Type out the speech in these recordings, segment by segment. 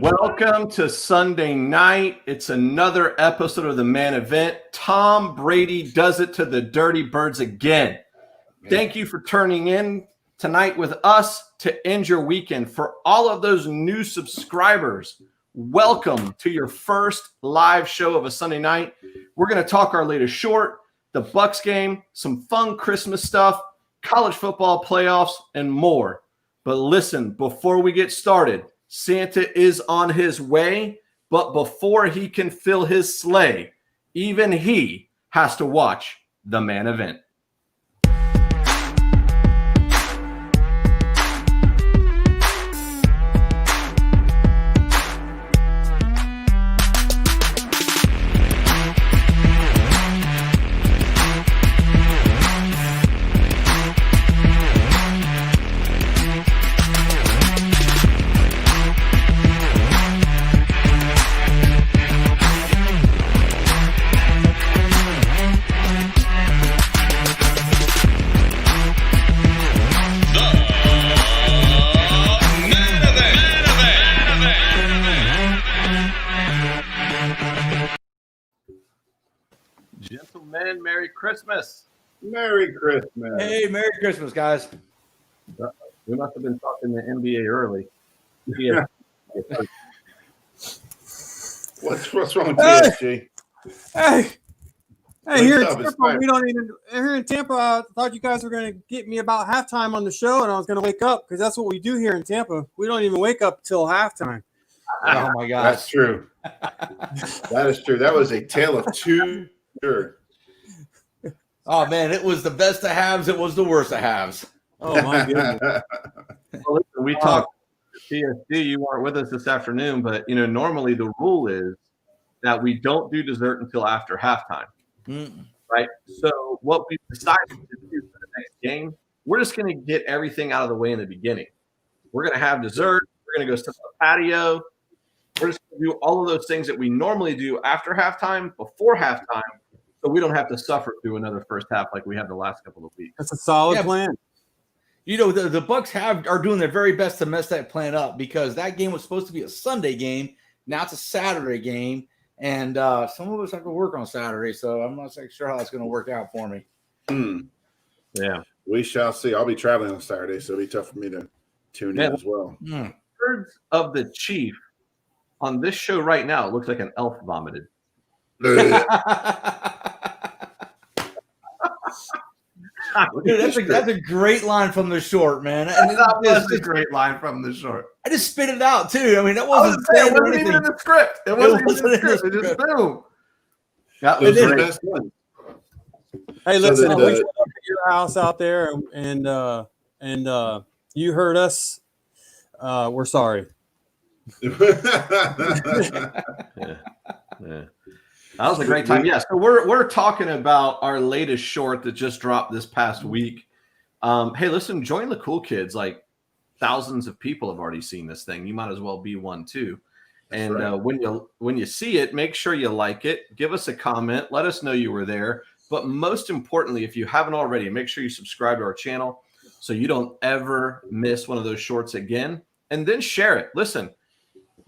Welcome to Sunday night. It's another episode of the Man Event. Tom Brady does it to the Dirty Birds again. Thank you for turning in tonight with us to end your weekend. For all of those new subscribers, welcome to your first live show of a Sunday night. We're going to talk our latest short, the Bucs game, some fun Christmas stuff, college football playoffs, and more. But listen, before we get started, Santa is on his way, but before he can fill his sleigh, even he has to watch the Man Event. Gentlemen, Merry Christmas. Merry Christmas. Hey, Merry Christmas, guys. We must have been talking the NBA early. Yeah. What's wrong with TSG? Hey, here in Tampa, I thought you guys were going to get me about halftime on the show, and I was going to wake up because that's what we do here in Tampa. We don't even wake up till halftime. Oh my gosh, that's true. That is true. That was a tale of two. Sure. Oh man, it was the best of halves. It was the worst of halves. Oh my goodness. Well, listen, we talked TSG. You weren't with us this afternoon, but normally the rule is that we don't do dessert until after halftime. Right? So what we decided to do for the next game, we're just going to get everything out of the way in the beginning. We're going to have dessert. We're going to go sit on the patio. We're just going to do all of those things that we normally do after halftime, before halftime, so we don't have to suffer through another first half like we had the last couple of weeks. That's a solid plan. You know, the Bucs are doing their very best to mess that plan up because that game was supposed to be a Sunday game. Now it's a Saturday game. And some of us have to work on Saturday, so I'm not sure how that's going to work out for me. Yeah. We shall see. I'll be traveling on Saturday, so it'll be tough for me to tune in as well. Birds of the Chief on this show right now, it looks like an elf vomited. Dude, that's a great line from the short, man. And That's a great line from the short. I just spit it out too. I mean, that wasn't even in the script. It wasn't even in the script. It just boom. That was the best one. Hey, listen, if we showed up at your house out there and you heard us, we're sorry. Yeah. That was a great time. Yeah, so we're talking about our latest short that just dropped this past week. Hey, listen, join the cool kids. Like thousands of people have already seen this thing. You might as well be one too. And right. When you see it, make sure you like it. Give us a comment. Let us know you were there. But most importantly, if you haven't already, make sure you subscribe to our channel so you don't ever miss one of those shorts again. And then share it. Listen,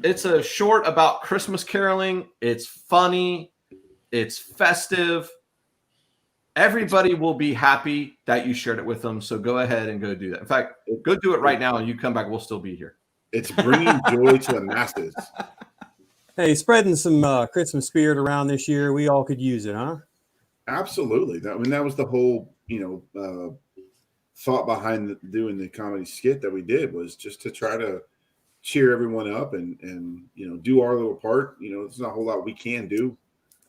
it's a short about Christmas caroling. It's funny. It's festive. Everybody will be happy that you shared it with them. So go ahead and go do that. In fact, go do it right now and you come back. We'll still be here. It's bringing joy to the masses. Hey, spreading some Christmas spirit around this year. We all could use it, huh? Absolutely. That was the whole, thought behind doing the comedy skit that we did was just to try to cheer everyone up and do our little part. There's not a whole lot we can do.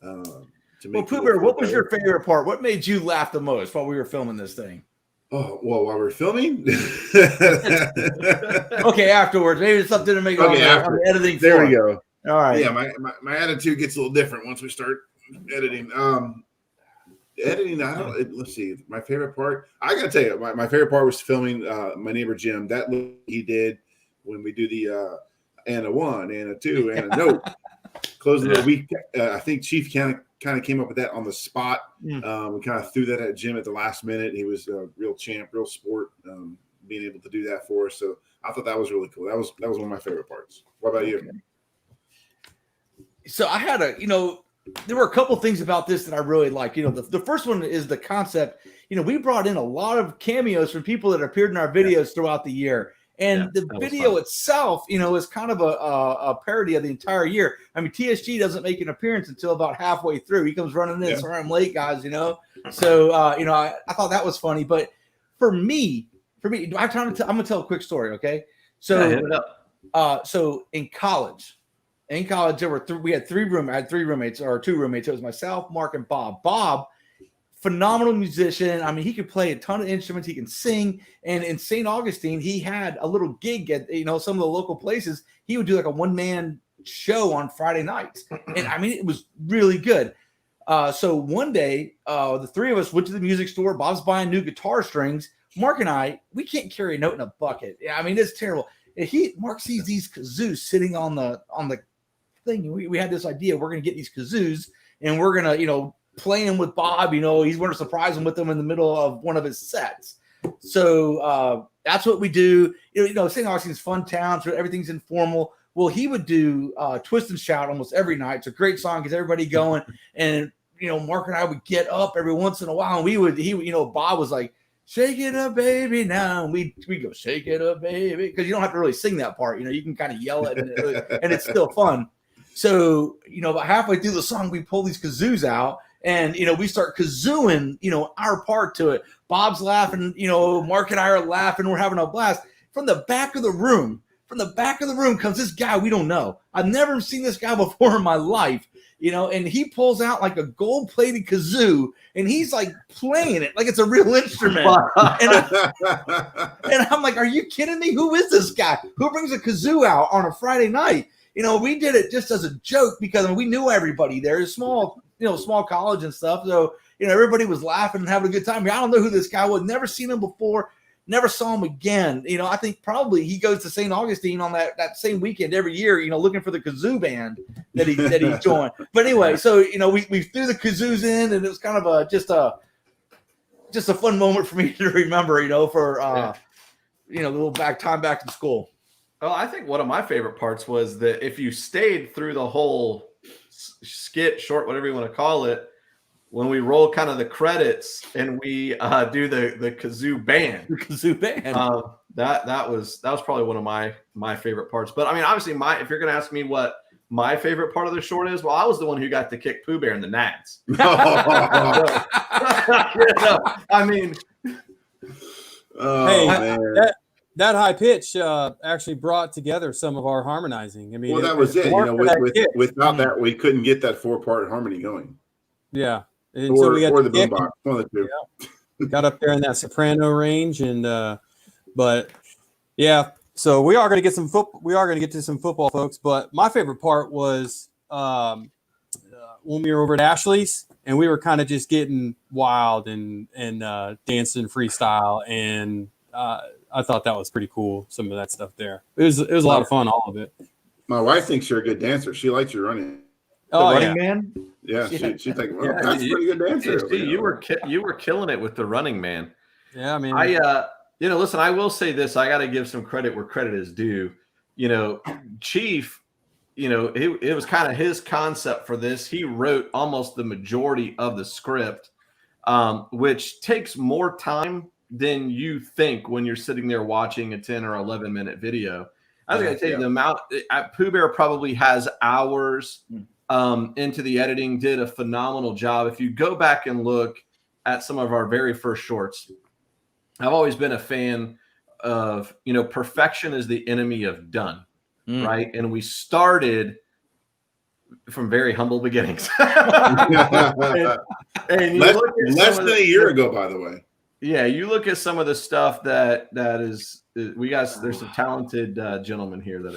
Well, Pooh Bear, what was your favorite part? What made you laugh the most while we were filming this thing? Oh, well, while we're filming? Okay, afterwards. Maybe it's something to make on the editing There floor. we go. All right. Yeah, my attitude gets a little different once we start editing. Let's see. My favorite part, I got to tell you, my favorite part was filming my neighbor Jim. That look he did when we do the and a one and a two and a note. Closing the week, I think Chief kind of came up with that on the spot. We kind of threw that at Jim at the last minute. He was a real champ, real sport, being able to do that for us. So I thought that was really cool. That was one of my favorite parts. What about you? So I had there were a couple things about this that I really like. The first one is the concept. We brought in a lot of cameos from people that appeared in our videos throughout the year. And the video itself, is kind of a parody of the entire year. I mean, TSG doesn't make an appearance until about halfway through. He comes running in, sorry I'm late, guys, So, I thought that was funny. But for me, I'm going to tell a quick story, okay? So, so in college, we had three roommates or two roommates. It was myself, Mark, and Bob. Bob, phenomenal musician. I mean, he could play a ton of instruments. He can sing. And in St. Augustine, he had a little gig at some of the local places. He would do like a one-man show on Friday nights, and I mean, it was really good. So one day, the three of us went to the music store. Bob's buying new guitar strings. Mark and I, we can't carry a note in a bucket. I mean, it's terrible. Mark sees these kazoos sitting on the thing. We had this idea. We're going to get these kazoos, and we're going to playing with Bob, he's going to surprise him with them in the middle of one of his sets. So that's what we do. St. Augustine's fun town, so everything's informal. Well, he would do Twist and Shout almost every night. It's a great song, gets everybody going. And Mark and I would get up every once in a while, and Bob was like, "Shake it up, baby," now, and we go, "Shake it up, baby," because you don't have to really sing that part. You can kind of yell it, and it's still fun. So about halfway through the song, we pull these kazoos out. And, we start kazooing, our part to it. Bob's laughing, Mark and I are laughing. We're having a blast. From the back of the room comes this guy we don't know. I've never seen this guy before in my life, and he pulls out like a gold-plated kazoo, and he's like playing it like it's a real instrument. and I'm like, are you kidding me? Who is this guy? Who brings a kazoo out on a Friday night? We did it just as a joke because we knew everybody there. It's small college and stuff. So, everybody was laughing and having a good time. I don't know who this guy was. Never seen him before. Never saw him again. I think probably he goes to St. Augustine on that same weekend every year, looking for the kazoo band that he joined. But anyway, so, we threw the kazoos in, and it was kind of just a fun moment for me to remember, for, a little time back in school. Well, I think one of my favorite parts was that if you stayed through the whole skit, short, whatever you want to call it, when we roll kind of the credits and we do the kazoo band. The kazoo band. That was probably one of my favorite parts. But I mean, obviously, if you're going to ask me what my favorite part of the short is, well, I was the one who got to kick Pooh Bear in the nads. I mean, man. That high pitch actually brought together some of our harmonizing. I mean, well, that was it. Without that, we couldn't get that 4-part harmony going. Yeah, and or the boombox, one of the two. Yeah. Got up there in that soprano range, and but yeah. So we are going to get some football. We are going to get to some football, folks. But my favorite part was when we were over at Ashley's, and we were kind of just getting wild and dancing freestyle and. I thought that was pretty cool. Some of that stuff there. It was a lot of fun. All of it. My wife thinks you're a good dancer. She likes your running. Running man. Yeah, she's like, well, that's a pretty good dancer. You were killing it with the Running Man. Yeah, I mean, listen, I will say this. I got to give some credit where credit is due. Chief, it was kind of his concept for this. He wrote almost the majority of the script, which takes more time than you think when you're sitting there watching a 10 or 11 minute video. I was going to tell you the amount. Pooh Bear probably has hours into the editing, did a phenomenal job. If you go back and look at some of our very first shorts, I've always been a fan of, perfection is the enemy of done, right? And we started from very humble beginnings. and less than a year ago, by the way. Yeah, you look at some of the stuff that is there's some talented gentlemen here that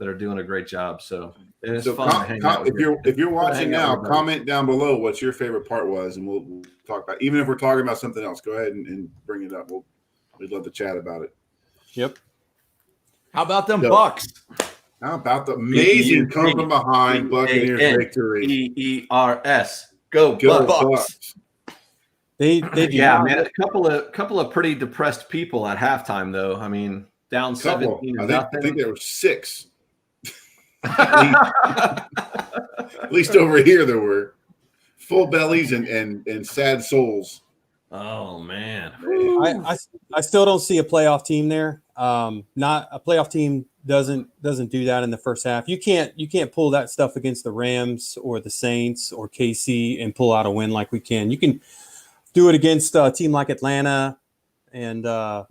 are doing a great job. So it's fun to hang out. If you're watching now, comment down below what your favorite part was, and we'll talk about. Even if we're talking about something else, go ahead and bring it up. We'd love to chat about it. Yep. How about them Bucks? How about the amazing come from behind Buccaneers victory? EERS. Go Bucks. They man, a couple of pretty depressed people at halftime, though. I mean, down 17 to I nothing. think there were 6. At least over here there were full bellies and sad souls. Oh man. I still don't see a playoff team there. Not a playoff team doesn't do that in the first half. You can't pull that stuff against the Rams or the Saints or KC and pull out a win like we can. You can do it against a team like Atlanta and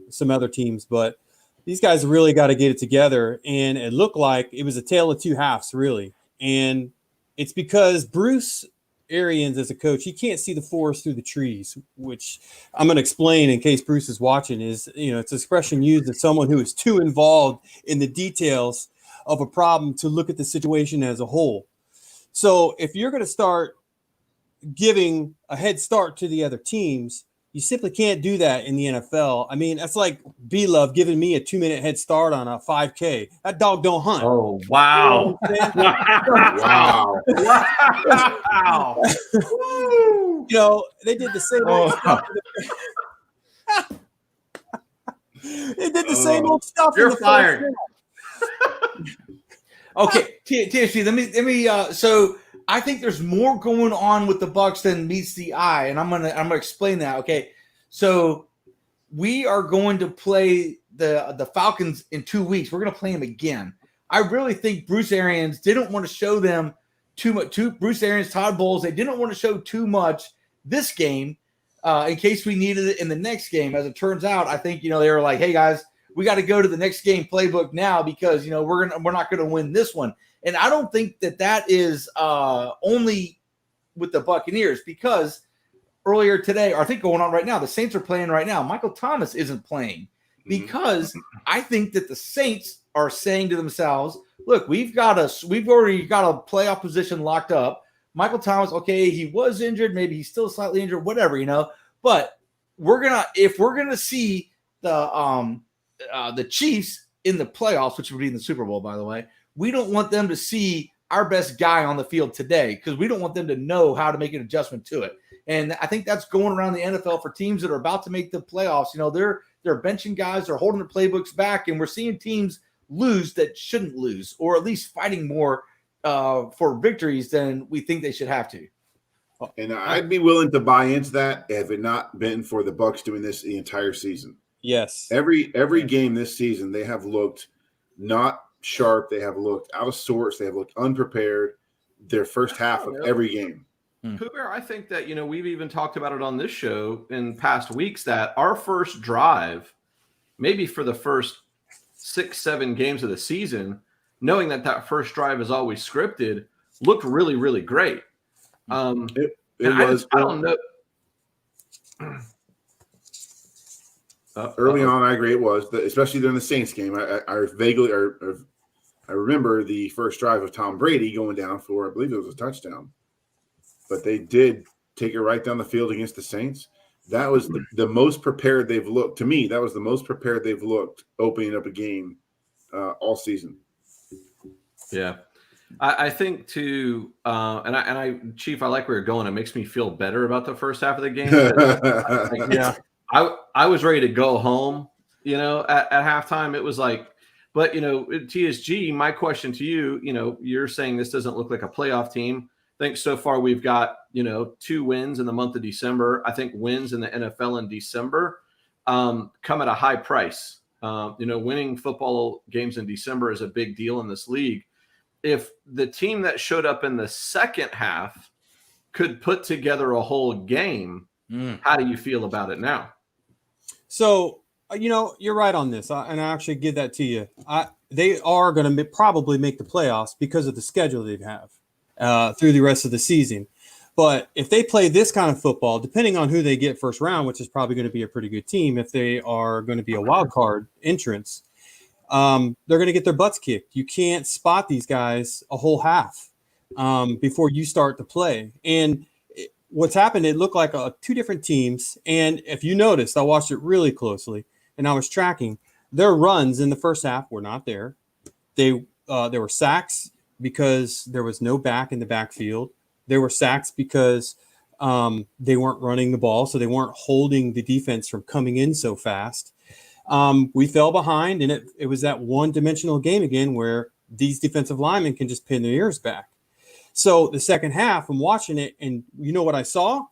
some other teams, but these guys really got to get it together. And it looked like it was a tale of two halves, really. And it's because Bruce Arians, as a coach, he can't see the forest through the trees, which I'm going to explain in case Bruce is watching. It's an expression used as someone who is too involved in the details of a problem to look at the situation as a whole. So if you're going to start giving a head start to the other teams, you simply can't do that in the NFL. I mean, that's like B-Love giving me a 2-minute head start on a 5K. That dog don't hunt. Oh, wow. Wow. Wow. They did the same old stuff. They did the same old stuff. You're fired. Okay, TSG, let me so I think there's more going on with the Bucs than meets the eye, and I'm gonna explain that. Okay, so we are going to play the Falcons in 2 weeks. We're gonna play them again. I really think Bruce Arians didn't want to show them too much. Bruce Arians, Todd Bowles, they didn't want to show too much this game in case we needed it in the next game. As it turns out, I think they were like, "Hey guys, we got to go to the next game playbook now because we're not gonna win this one." And I don't think that is only with the Buccaneers, because earlier today, or I think going on right now, the Saints are playing right now. Michael Thomas isn't playing because I think that the Saints are saying to themselves, look, we've already got a playoff position locked up. Michael Thomas, okay, he was injured. Maybe he's still slightly injured, whatever, but if we're going to see the Chiefs in the playoffs, which would be in the Super Bowl, by the way, we don't want them to see our best guy on the field today because we don't want them to know how to make an adjustment to it. And I think that's going around the NFL for teams that are about to make the playoffs. They're benching guys, they're holding their playbooks back, and we're seeing teams lose that shouldn't lose, or at least fighting more for victories than we think they should have to. And I'd be willing to buy into that if it not been for the Bucs doing this the entire season. Yes. Every game this season, they have looked not sharp. They have looked out of sorts. They have looked unprepared their first half of every game. Pooh Bear, I think that, we've even talked about it on this show in past weeks that our first drive, maybe for the first 6-7 games of the season, knowing that first drive is always scripted, looked really, really great. It was. I don't know. Early on, I agree it was, especially during the Saints game. I vaguely I remember the first drive of Tom Brady going down for, I believe it was a touchdown. But they did take it right down the field against the Saints. That was the most prepared they've looked. To me, that was the most prepared they've looked opening up a game all season. Yeah. I think too, and I Chief, I like where you're going. It makes me feel better about the first half of the game. Yeah. I was ready to go home, at halftime. It was like, but, TSG, my question to you, you're saying this doesn't look like a playoff team. I think so far we've got, 2 wins in the month of December. I think wins in the NFL in December come at a high price. Winning football games in December is a big deal in this league. If the team that showed up in the second half could put together a whole game, how do you feel about it now? So, you're right on this, and I actually give that to you. They are going to probably make the playoffs because of the schedule they have through the rest of the season. But if they play this kind of football, depending on who they get first round, which is probably going to be a pretty good team, if they are going to be a wild card entrance, they're going to get their butts kicked. You can't spot these guys a whole half before you start to play. And what's happened, it looked like 2 different teams. And if you noticed, I watched it really closely and I was tracking their runs in the first half were not there. There were sacks because there was no back in the backfield. There were sacks because they weren't running the ball. So they weren't holding the defense from coming in so fast. we fell behind, and it was that one-dimensional game again where these defensive linemen can just pin their ears back. So the second half, I'm watching it, and you know what I saw?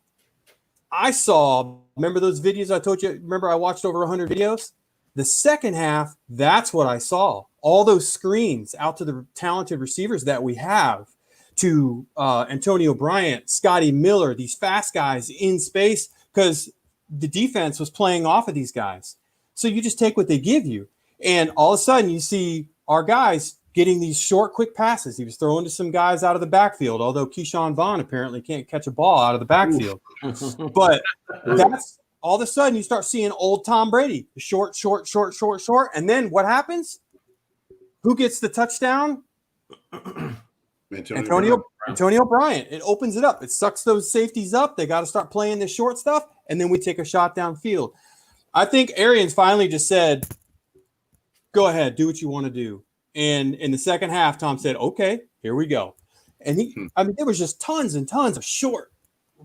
Remember those videos I told you? Remember I watched over 100 videos? The second half, that's what I saw. All those screens out to the talented receivers that we have, to Antonio Bryant, Scotty Miller, these fast guys in space, because the defense was playing off of these guys. So you just take what they give you. And all of a sudden you see our guys getting these short, quick passes. He was throwing to some guys out of the backfield, although Keyshawn Vaughn apparently can't catch a ball out of the backfield. But that's all of a sudden you start seeing old Tom Brady, short. And then what happens? Who gets the touchdown? Antonio Bryant. It opens it up. It sucks those safeties up. They got to start playing the short stuff, and then we take a shot downfield. I think Arians finally just said, go ahead, do what you want to do. And in the second half, Tom said, okay, here we go. And there was just tons and tons of short,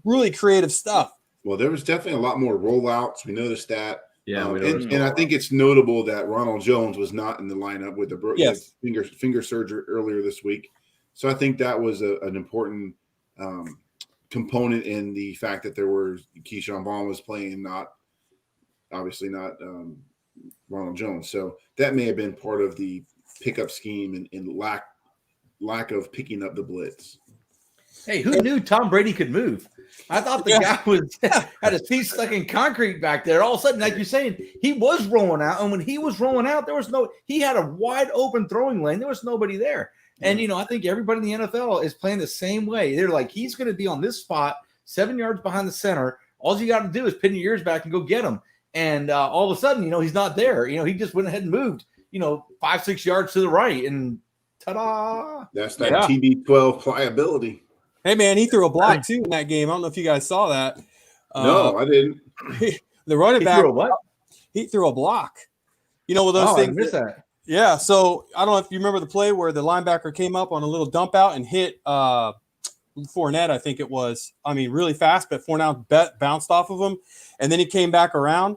really creative stuff. Well, there was definitely a lot more rollouts. We noticed that. Yeah, and I think it's notable that Ronald Jones was not in the lineup with the finger surgery earlier this week. So I think that was an important component in the fact that there were Keyshawn Vaughn was playing, not Ronald Jones. So that may have been part of the pickup scheme and lack of picking up the blitz. Hey, who knew Tom Brady could move? I thought the guy had his feet stuck in concrete back there. All of a sudden, like you're saying, he was rolling out. And when he was rolling out, he had a wide open throwing lane. There was nobody there. And, I think everybody in the NFL is playing the same way. They're like, he's going to be on this spot, 7 yards behind the center. All you got to do is pin your ears back and go get him. And all of a sudden, he's not there. He just went ahead and moved, 5-6 yards to the right. And ta-da! That's that TB12 pliability. Hey, man, he threw a block, too, in that game. I don't know if you guys saw that. No, I didn't. The running back. Threw a what? He threw a block. With those things. I missed that. Yeah, so I don't know if you remember the play where the linebacker came up on a little dump out and hit Fournette, I think it was. I mean, really fast, but Fournette bounced off of him, and then he came back around.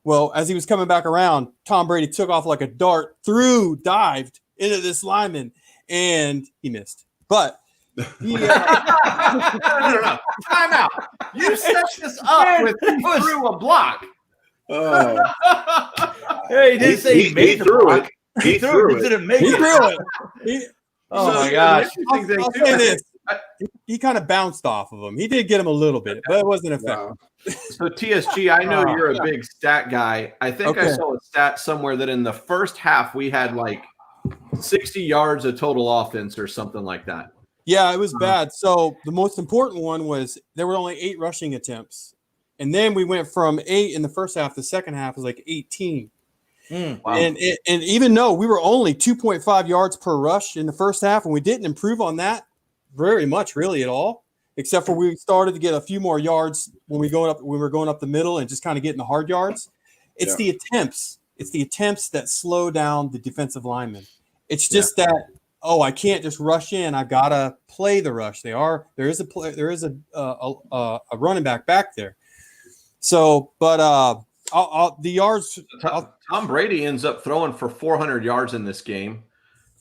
Well, as he was coming back around, Tom Brady took off like a dart, dived into this lineman, and he missed. But he, no. Time out. You set this up with he threw a block. Oh. Hey, he didn't say he made the block. He threw it. Didn't make he it. threw it. My gosh. I'll say this. He kind of bounced off of him. He did get him a little bit, but it wasn't effective. So TSG, I know you're a big stat guy. I think I saw a stat somewhere that in the first half we had like 60 yards of total offense or something like that. Yeah, it was bad. So the most important one was there were only 8 rushing attempts. And then we went from 8 in the first half. The second half was like 18. Wow. And even though we were only 2.5 yards per rush in the first half, and we didn't improve on that very much really at all, except for we started to get a few more yards when we were going up the middle and just kind of getting the hard yards. It's the attempts. It's the attempts that slow down the defensive linemen. It's just that, I can't just rush in. I gotta play the rush. There is a running back there. So, but the yards. Tom Brady ends up throwing for 400 yards in this game,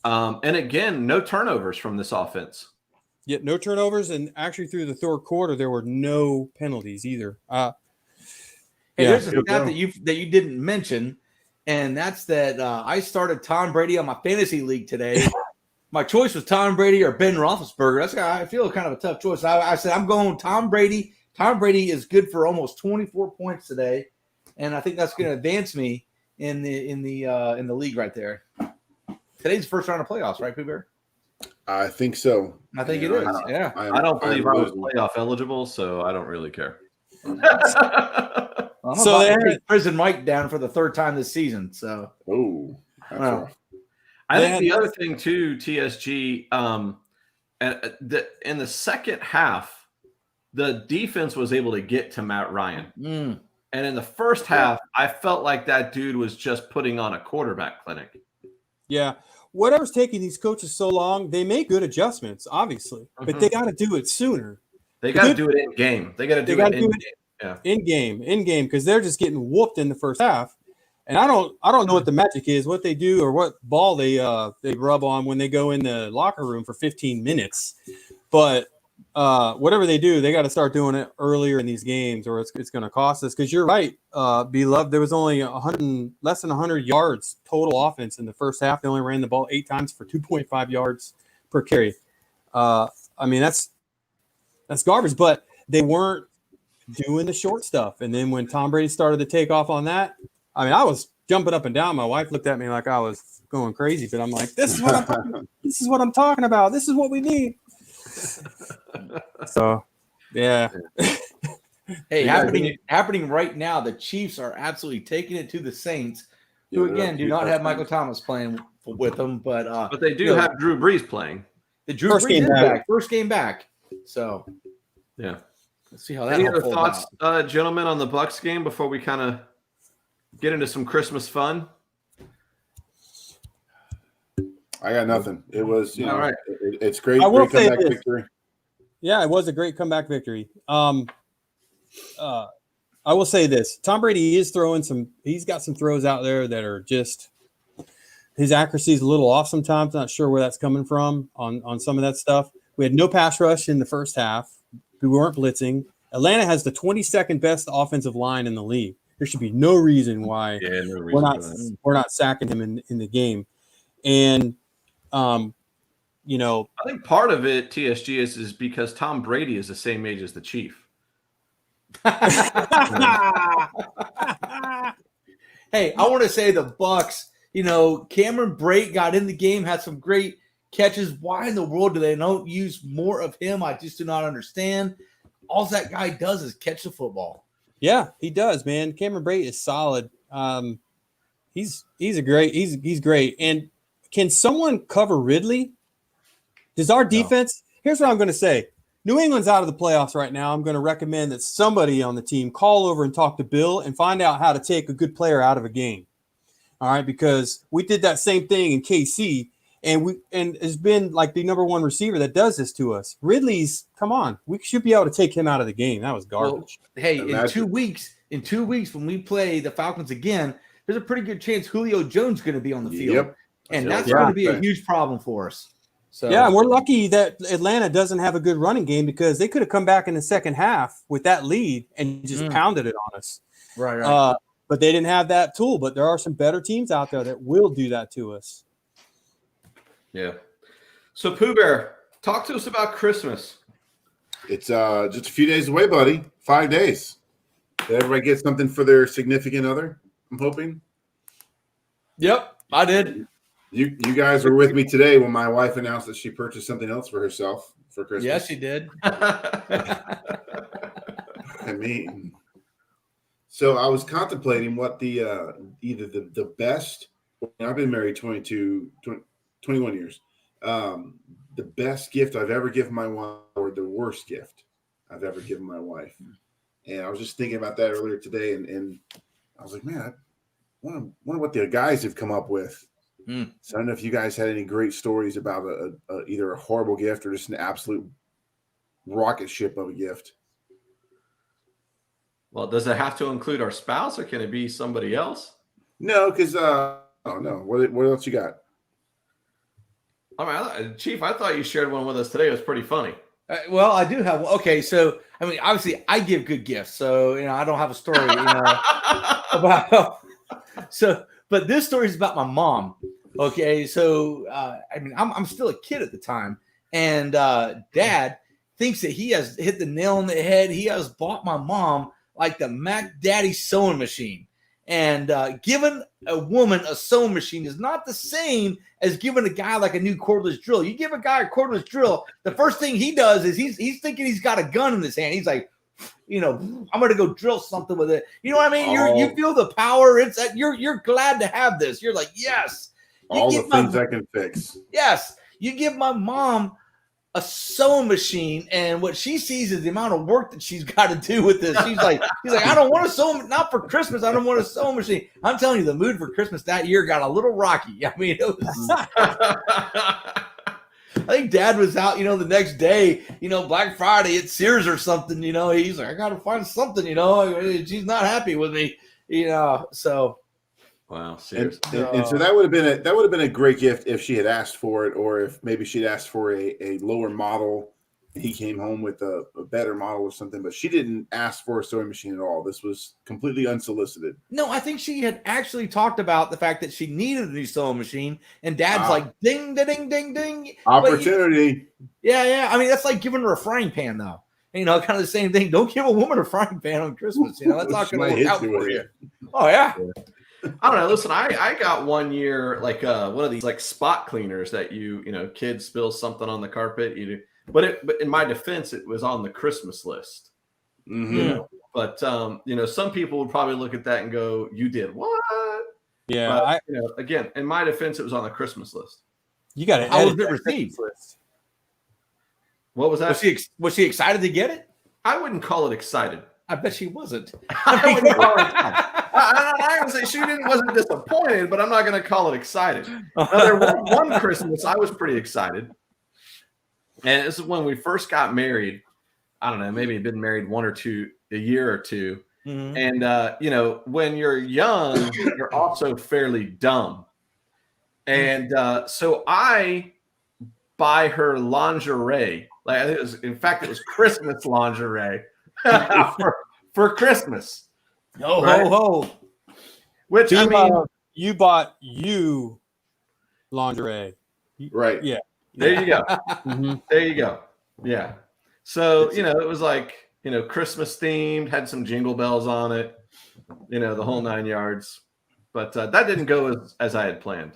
and again, no turnovers from this offense. Yeah, no turnovers, and actually through the third quarter, there were no penalties either. There's a stat that you didn't mention, and that's that I started Tom Brady on my fantasy league today. My choice was Tom Brady or Ben Roethlisberger. I feel kind of a tough choice. I said I'm going Tom Brady. Tom Brady is good for almost 24 points today, and I think that's going to advance me in the league right there. Today's the first round of playoffs, right, Pooh Bear? I think so. I think it is. Yeah. I don't believe I was playoff eligible, so I don't really care. So they had prison Mike down for the third time this season. So I think the other thing too, TSG, in the second half, the defense was able to get to Matt Ryan. And in the first half, I felt like that dude was just putting on a quarterback clinic. Yeah. Whatever's taking these coaches so long, they make good adjustments, obviously, but they got to do it sooner. They got to do it in game. They got to do it in game. Yeah. In game, because they're just getting whooped in the first half. And I don't know what the magic is, what they do, or what ball they rub on when they go in the locker room for 15 minutes. But whatever they do, they got to start doing it earlier in these games, or it's going to cost us. Because you're right, beloved. There was only less than 100 yards total offense in the first half. They only ran the ball 8 times for 2.5 yards per carry. I mean, that's garbage. But they weren't doing the short stuff. And then when Tom Brady started to take off on that, I mean, I was jumping up and down. My wife looked at me like I was going crazy, but I'm like, this is what I'm talking about. This is what I'm talking about. This is what we need. So, yeah. Hey, happening right now. The Chiefs are absolutely taking it to the Saints, who again do not have Michael Thomas playing with them, but they do have Drew Brees playing. The Drew Brees is back. First game back. So, yeah. Let's see how that. Any other thoughts, gentlemen, on the Bucs game before we kind of get into some Christmas fun? I got nothing. It was, all right. It's great. I will great say comeback this. victory. Yeah, it was a great comeback victory. I will say this: Tom Brady is throwing some. He's got some throws out there that are just. His accuracy is a little off sometimes. Not sure where that's coming from on some of that stuff. We had no pass rush in the first half. We weren't blitzing. Atlanta has the 22nd best offensive line in the league. There should be no reason why we're not sacking him in the game. And I think part of it, TSG, is because Tom Brady is the same age as the Chief. Hey, I want to say the Bucs. Cameron Brate got in the game, had some great catches. Why in the world do they not use more of him? I just do not understand. All that guy does is catch the football. Yeah, he does, man. Cameron Brate is solid. He's great. And can someone cover Ridley? Does our defense? No. Here's what I'm going to say. New England's out of the playoffs right now. I'm going to recommend that somebody on the team call over and talk to Bill and find out how to take a good player out of a game. All right, because we did that same thing in KC, and has been like the number one receiver that does this to us. Ridley's, come on, we should be able to take him out of the game. That was garbage. Well, hey, in 2 weeks when we play the Falcons again, there's a pretty good chance Julio Jones is going to be on the field. Yep. And that's going to be a huge problem for us. So yeah, and we're lucky that Atlanta doesn't have a good running game because they could have come back in the second half with that lead and just pounded it on us. Right. But they didn't have that tool. But there are some better teams out there that will do that to us. Yeah. So, Pooh Bear, talk to us about Christmas. It's just a few days away, buddy. 5 days. Did everybody get something for their significant other? I'm hoping. Yep, I did. You guys were with me today when my wife announced that she purchased something else for herself for Christmas. Yes, she did. I mean, so I was contemplating what the either the best. I've been married 21 years. The best gift I've ever given my wife, or the worst gift I've ever given my wife. And I was just thinking about that earlier today, and I was like, man, I wonder what the guys have come up with. So I don't know if you guys had any great stories about either a horrible gift or just an absolute rocket ship of a gift. Well, does it have to include our spouse, or can it be somebody else? No, because oh no, what else you got? All right, Chief, I thought you shared one with us today. It was pretty funny. Well, I do have one. Okay, so I mean, obviously, I give good gifts, so I don't have a story about. So, but this story is about my mom. Okay, so I mean, I'm still a kid at the time, and Dad thinks that he has hit the nail on the head. He has bought my mom like the Mac Daddy sewing machine, and giving a woman a sewing machine is not the same as giving a guy like a new cordless drill. You give a guy a cordless drill, the first thing he does is he's thinking he's got a gun in his hand. He's like, I'm going to go drill something with it. You know what I mean? You feel the power. It's you're glad to have this. You're like, yes. All the things I can fix. Yes. You give my mom a sewing machine, and what she sees is the amount of work that she's got to do with this. She's like, I don't want a sewing, not for Christmas. I don't want a sewing machine. I'm telling you, the mood for Christmas that year got a little rocky. I mean, it was. I think Dad was out, the next day, Black Friday at Sears or something. He's like, I got to find something. She's not happy with me, So Wow, seriously. And so that would have been a great gift if she had asked for it, or if maybe she'd asked for a lower model and he came home with a better model or something. But she didn't ask for a sewing machine at all. This was completely unsolicited. No, I think she had actually talked about the fact that she needed a new sewing machine, and Dad's like, ding, ding, ding, ding, ding. Opportunity. Yeah. I mean, that's like giving her a frying pan, though. You know, kind of the same thing. Don't give a woman a frying pan on Christmas. You know, that's not going to work out for you. Oh, yeah. I don't know. Listen, I got one year like one of these like spot cleaners that kids spill something on the carpet. But in my defense, it was on the Christmas list. Mm-hmm. You know? But some people would probably look at that and go, "You did what?" Yeah. But, again, in my defense, it was on the Christmas list. You got to. How was it received? What was that? Was she excited to get it? I wouldn't call it excited. I bet she wasn't. I wouldn't call it excited. I would say she wasn't disappointed, but I'm not going to call it excited. Now, there was one Christmas I was pretty excited, and this is when we first got married. I don't know, maybe been married a year or two. Mm-hmm. And when you're young, you're also fairly dumb. And so I buy her lingerie. Like it was Christmas lingerie for Christmas. Ho, right? ho, ho. Which you bought lingerie. Right. Yeah. There you go. Mm-hmm. There you go. Yeah. So, it was like, Christmas themed, had some jingle bells on it, the whole 9 yards. But that didn't go as I had planned.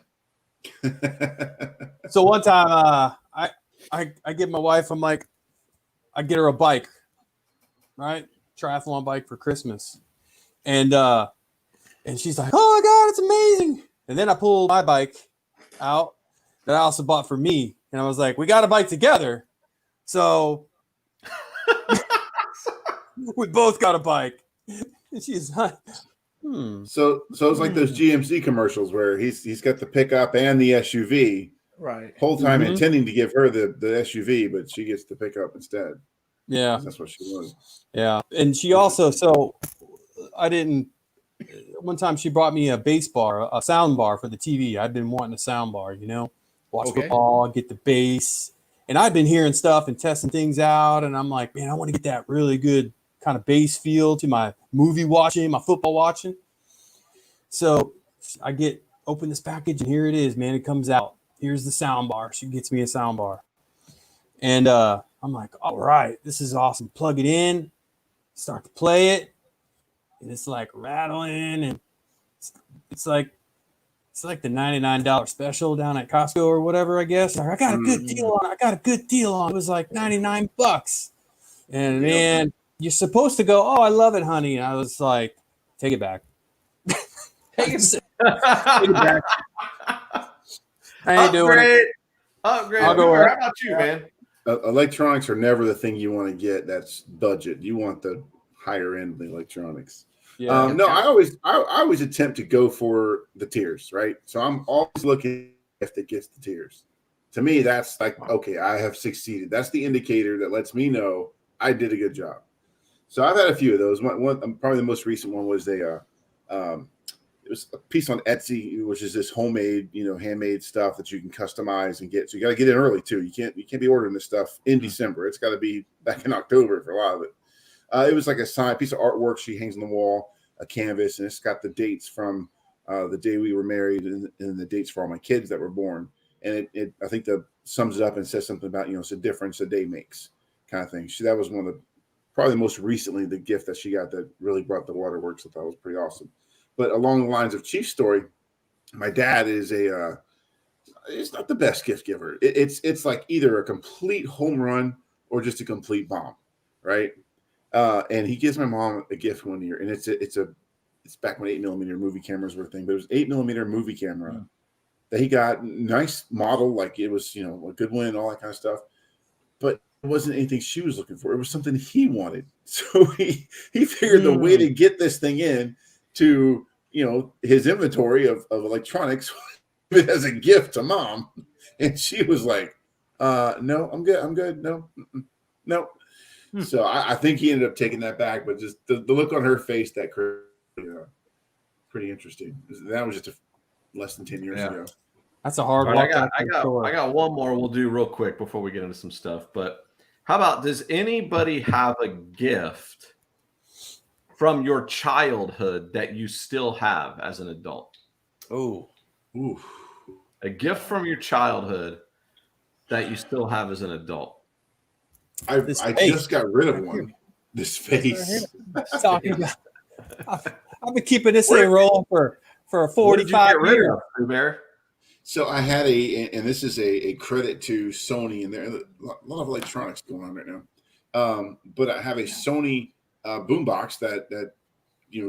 So one time I get my wife, I get her a bike, right? Triathlon bike for Christmas. And she's like, "Oh my God, it's amazing." And then I pulled my bike out that I also bought for me. And I was like, "We got a bike together." So we both got a bike. And she's like, So it's like those GMC commercials where he's got the pickup and the SUV. Right. Whole time intending to give her the SUV, but she gets the pickup instead. Yeah. That's what she was. Yeah. And she also, one time she brought me a bass bar, a sound bar for the TV. I've been wanting a sound bar, watch football, get the bass. And I've been hearing stuff and testing things out. And I'm like, man, I want to get that really good kind of bass feel to my movie watching, my football watching. So I open this package and here it is, man. It comes out. Here's the sound bar. She gets me a sound bar. And I'm like, all right, this is awesome. Plug it in, start to play it. And it's like rattling. And it's like the $99 special down at Costco or whatever, I guess. I got a good deal on. It was like $99. And man, you're supposed to go, "Oh, I love it, honey." And I was like, "Take it back." Take it back. I ain't doing it. Upgrade. I'll go. How about you, man? Electronics are never the thing you want to get. That's budget. You want the higher end of the electronics. Yeah. No, I always attempt to go for the tiers, right? So I'm always looking if it gets the tiers. To me, that's like, okay, I have succeeded. That's the indicator that lets me know I did a good job. So I've had a few of those. One probably the most recent one was it was a piece on Etsy, which is this homemade, handmade stuff that you can customize and get. So you got to get in early too. You can't be ordering this stuff in December. It's got to be back in October for a lot of it. It was like a piece of artwork she hangs on the wall, a canvas, and it's got the dates from the day we were married and the dates for all my kids that were born. And it I think that sums it up and says something about, it's a difference a day makes kind of thing. That was one of probably most recently the gift that she got that really brought the waterworks. I thought was pretty awesome. But along the lines of Chief's story, my dad is it's not the best gift giver. It's like either a complete home run or just a complete bomb, right? And he gives my mom a gift one year, and it's back when 8mm movie cameras were a thing, but it was 8mm movie camera that he got, nice model, like it was, a good one and all that kind of stuff. But it wasn't anything she was looking for. It was something he wanted. So he figured the way to get this thing in to, his inventory of electronics as a gift to mom. And she was like, no, I'm good. No. So I think he ended up taking that back, but just the look on her face, that pretty interesting. That was just less than 10 years ago. That's a hard All walk. right, I got one more we'll do real quick before we get into some stuff. But how about, does anybody have a gift from your childhood that you still have as an adult? Oh, a gift from your childhood that you still have as an adult. I just got rid of one. This face. Talking about, I've been keeping this thing rolling for 45 years. Bear? So I had and this is a credit to Sony, and there's a lot of electronics going on right now. But I have a Sony boombox that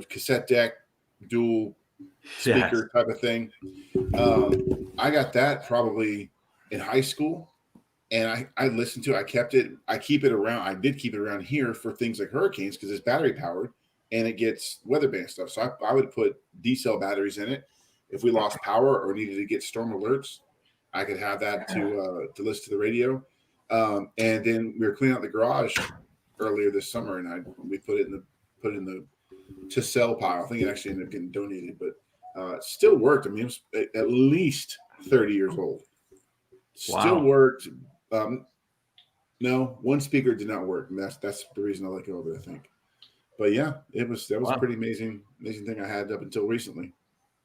cassette deck, dual speaker type of thing. I got that probably in high school, and I listened to it. I kept it. I keep it around. I did keep it around here for things like hurricanes because it's battery powered and it gets weather band stuff. So I would put D-cell batteries in it. If we lost power or needed to get storm alerts, I could have that to listen to the radio. And then we were cleaning out the garage earlier this summer, and we put it in the to sell pile. I think it actually ended up getting donated, but it still worked. I mean, it was at least 30 years old. Still worked. No, one speaker did not work, and that's the reason I let go of it, I think. But yeah, that was a pretty amazing thing I had up until recently.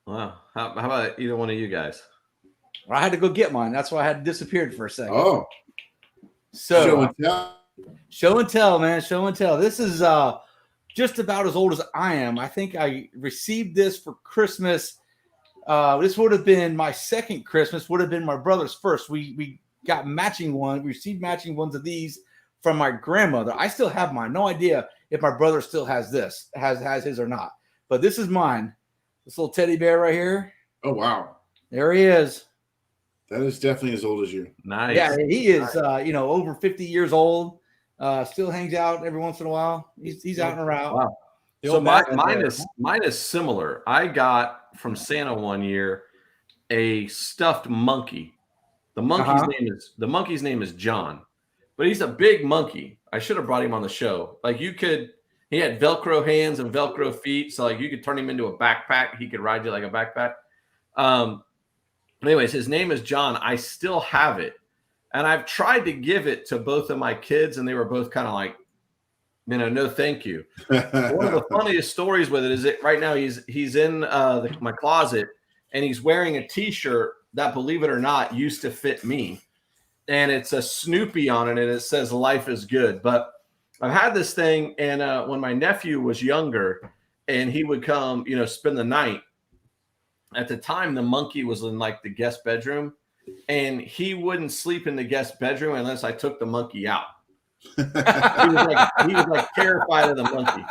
Wow. How about either one of you guys? Well, I had to go get mine. That's why I had disappeared for a second. Oh. So show and tell. Show and tell, man. Show and tell. This is just about as old as I am. I think I received this for Christmas. This would have been my second Christmas, would have been my brother's first. We got matching one. We received matching ones of these from my grandmother. I still have mine. No idea if my brother still has this, has his or not. But this is mine. This little teddy bear right here. Oh, wow. There he is. That is definitely as old as you. Nice. Yeah, he is, over 50 years old. Still hangs out every once in a while. He's out and around. Wow. So mine is similar. I got from Santa one year a stuffed monkey. The monkey's name is John, but he's a big monkey. I should have brought him on the show. He had Velcro hands and Velcro feet, so you could turn him into a backpack. He could ride you like a backpack. Anyways, his name is John. I still have it, and I've tried to give it to both of my kids, and they were both kind of like, no, thank you. One of the funniest stories with it is that right now he's in my closet, and he's wearing a T-shirt that, believe it or not, used to fit me, and it's a Snoopy on it, and it says "Life is good." But I've had this thing, and when my nephew was younger, and he would come, spend the night. At the time, the monkey was in the guest bedroom, and he wouldn't sleep in the guest bedroom unless I took the monkey out. he was terrified of the monkey.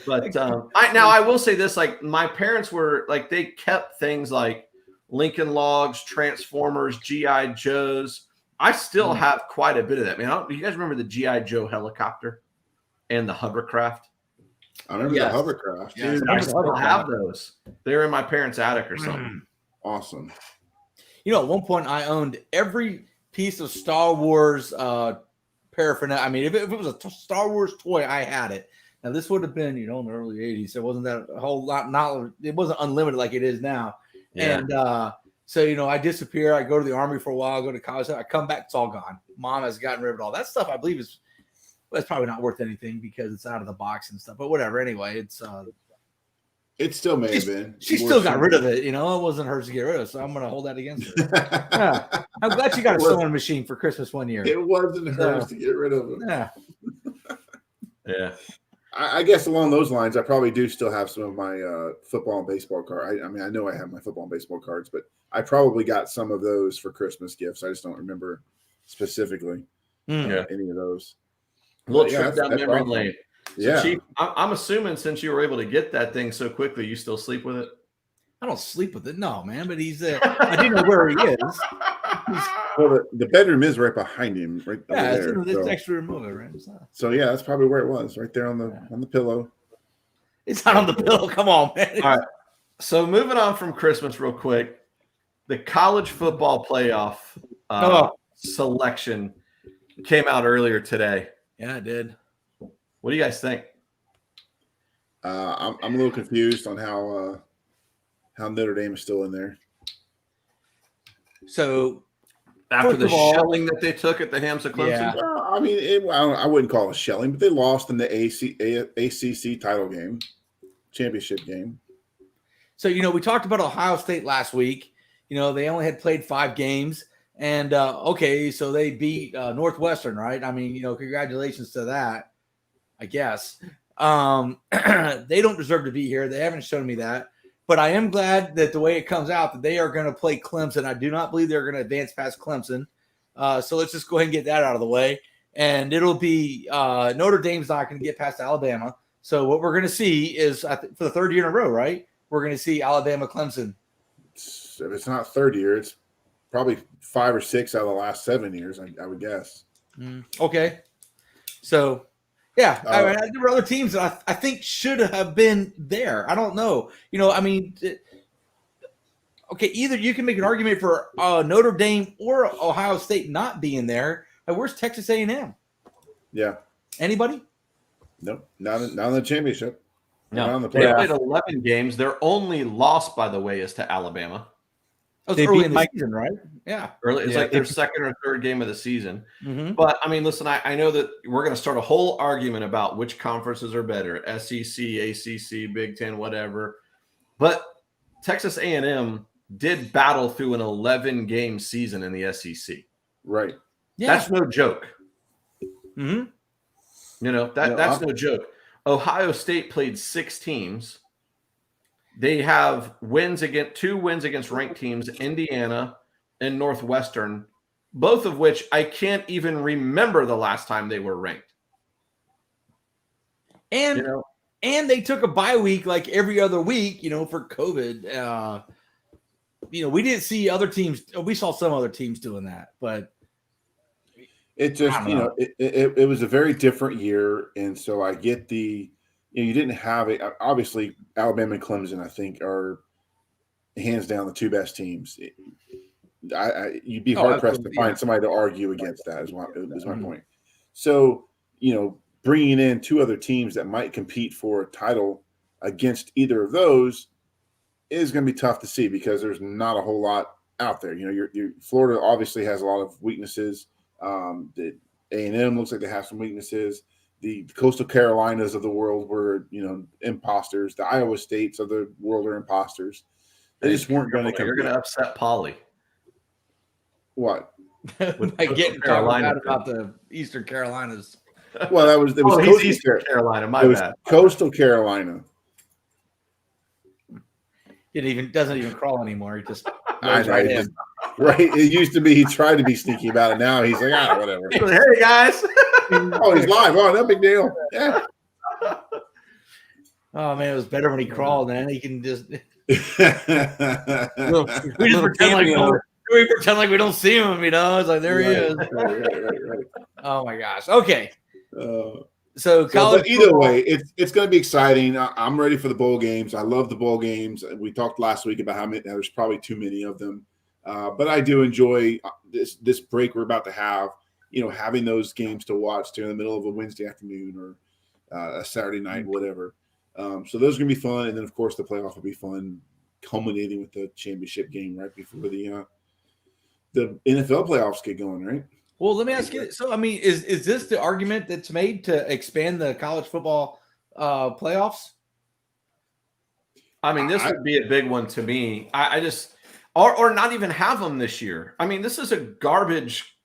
But I will say this: my parents were they kept things like Lincoln Logs, Transformers, GI Joes. I still have quite a bit of that. Do you guys remember the GI Joe helicopter and the hovercraft? I remember the hovercraft. Dude, I still have those. They're in my parents' attic or something. Awesome. At one point I owned every piece of Star Wars paraphernalia. I mean, if it was a Star Wars toy, I had it. Now this would have been, in the early 80s. It wasn't that a whole lot. It wasn't unlimited like it is now. Yeah. And so, I disappear. I go to the Army for a while, I go to college. I come back, it's all gone. Mom has gotten rid of it all. That stuff, I believe, it's probably not worth anything because it's out of the box and stuff. But whatever. Anyway, it still may have been. She still got rid of it. It wasn't hers to get rid of, so I'm going to hold that against her. Yeah. I'm glad she got a sewing machine for Christmas one year. It wasn't hers to get rid of it. Yeah. Yeah. I guess along those lines, I probably do still have some of my football and baseball cards. I know I have my football and baseball cards, but I probably got some of those for Christmas gifts. I just don't remember specifically any of those. A little trip down memory lane. So yeah. Chief, I'm assuming since you were able to get that thing so quickly, you still sleep with it? I don't sleep with it. No, man, but I do know where he is. Well, the bedroom is right behind him, right over there. It's next to remove it, right? So yeah, that's probably where it was, right there on the pillow. It's not on the pillow. Come on, man. All right. So moving on from Christmas real quick, the college football playoff selection came out earlier today. Yeah, it did. What do you guys think? I'm a little confused on how how Notre Dame is still in there. So after the shelling that they took at the hands of Clemson. Yeah. Well, I mean, I wouldn't call it shelling, but they lost in the ACC title game, championship game. So, we talked about Ohio State last week. They only had played 5 games. And, okay, so they beat Northwestern, right? I mean, congratulations to that, I guess. They don't deserve to be here. They haven't shown me that. But I am glad that the way it comes out that they are going to play Clemson. I do not believe they're going to advance past Clemson. So let's just go ahead and get that out of the way. And it'll be Notre Dame's not going to get past Alabama. So what we're going to see is, for the 3rd year in a row, right? We're going to see Alabama-Clemson. If it's not 3rd year, it's probably 5 or 6 out of the last 7 years, I would guess. Okay. So, yeah, I mean, there were other teams that I think should have been there. I don't know. Okay, either you can make an argument for Notre Dame or Ohio State not being there. Where's Texas A&M? Yeah. Anybody? Nope. Not in the championship. No. The they played 11 games. Their only loss, by the way, is to Alabama. That was early in the season, right? Yeah. Early. It's like their 2nd or 3rd game of the season. Mm-hmm. But, I mean, listen, I know that we're going to start a whole argument about which conferences are better, SEC, ACC, Big Ten, whatever. But Texas A&M did battle through an 11-game season in the SEC. Right. Yeah. That's no joke. Mm-hmm. That's no joke. Ohio State played 6 teams. They have 2 wins against ranked teams, Indiana and Northwestern, both of which I can't even remember the last time they were ranked. And they took a bye week like every other week, for COVID. We didn't see other teams. We saw some other teams doing that, but it just, it was a very different year. And so I get you didn't have it. Obviously, Alabama and Clemson, I think, are hands down the 2 best teams. You'd be hard pressed to find somebody to argue against that. Is my point. So, bringing in 2 other teams that might compete for a title against either of those is going to be tough to see because there's not a whole lot out there. Florida obviously has a lot of weaknesses. The A&M looks like they have some weaknesses. The Coastal Carolinas of the world were, imposters. The Iowa States of the world are imposters. They just weren't going to come. You're going to upset Polly. What? I get Carolina about the Eastern Carolinas. Well, it was Eastern Carolina. My bad. Coastal Carolina. It doesn't even crawl anymore. He just right. It used to be he tried to be sneaky about it. Now he's like, whatever. Hey guys. Oh, he's live. Oh, no big deal. Yeah. Oh man, it was better when he crawled. Then he can just. We pretend like we don't see him. It's like there he is. Right. Oh my gosh. Okay. So college. But either way, it's going to be exciting. I'm ready for the bowl games. I love the bowl games. We talked last week about how there's probably too many of them. But I do enjoy this break we're about to have. Having those games to watch during the middle of a Wednesday afternoon or a Saturday night, whatever. So those are going to be fun. And then, of course, the playoff will be fun, culminating with the championship game right before the NFL playoffs get going, right? Well, let me ask you. So, I mean, is this the argument that's made to expand the college football playoffs? I mean, this would be a big one to me. I just or not even have them this year. I mean, this is a garbage.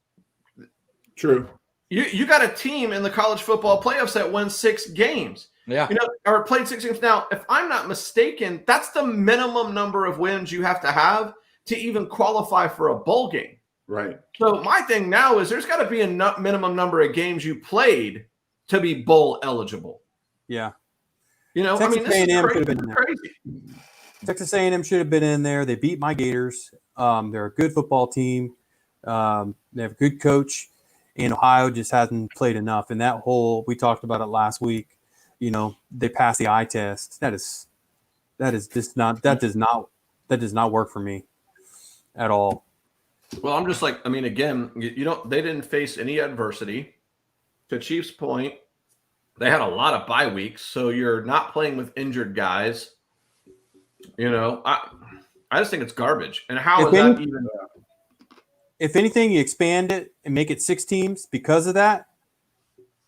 True. You got a team in the college football playoffs that won 6 games. Yeah. Or played 6 games. Now, if I'm not mistaken, that's the minimum number of wins you have to even qualify for a bowl game. Right. So my thing now is there's got to be a minimum number of games you played to be bowl eligible. Yeah. Texas A&M could have been crazy. Texas A&M should have been in there. They beat my Gators. They're a good football team. They have a good coach. And Ohio just hasn't played enough. And we talked about it last week. They passed the eye test. That does not work for me at all. Well, I'm just like, I mean, again, they didn't face any adversity. To Chief's point, they had a lot of bye weeks, so you're not playing with injured guys. I just think it's garbage. And how is that even? If anything, you expand it and make it 6 teams because of that,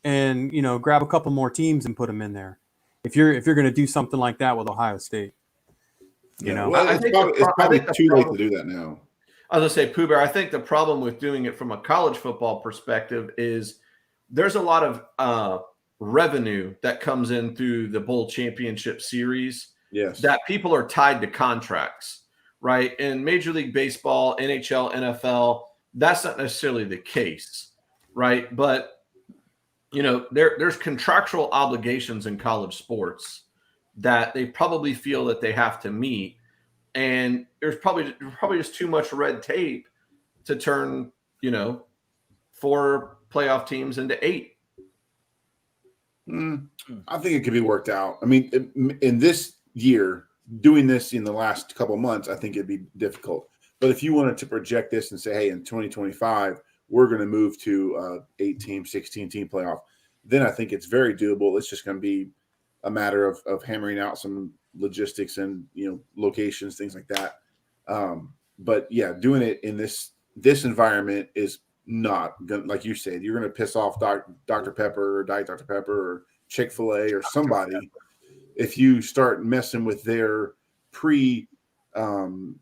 and grab a couple more teams and put them in there. If you're going to do something like that with Ohio State, Well, it's probably too late to do that now. I was going to say, Pooh Bear, I think the problem with doing it from a college football perspective is there's a lot of revenue that comes in through the bowl championship series. Yes. That people are tied to contracts, right? In Major League Baseball, NHL, NFL, that's not necessarily the case, right? But, there's contractual obligations in college sports that they probably feel that they have to meet. And there's probably just too much red tape to turn, 4 playoff teams into 8. I think it could be worked out. I mean, in this year, doing this in the last couple of months, I think it'd be difficult. But if you wanted to project this and say, hey, in 2025, we're going to move to 8-team, 16-team playoff, then I think it's very doable. It's just going to be a matter of hammering out some logistics and locations, things like that. But yeah, doing it in this environment is not gonna, like you said, you're going to piss off Dr. Pepper or Diet Dr. Pepper or Chick-fil-A or somebody if you start messing with their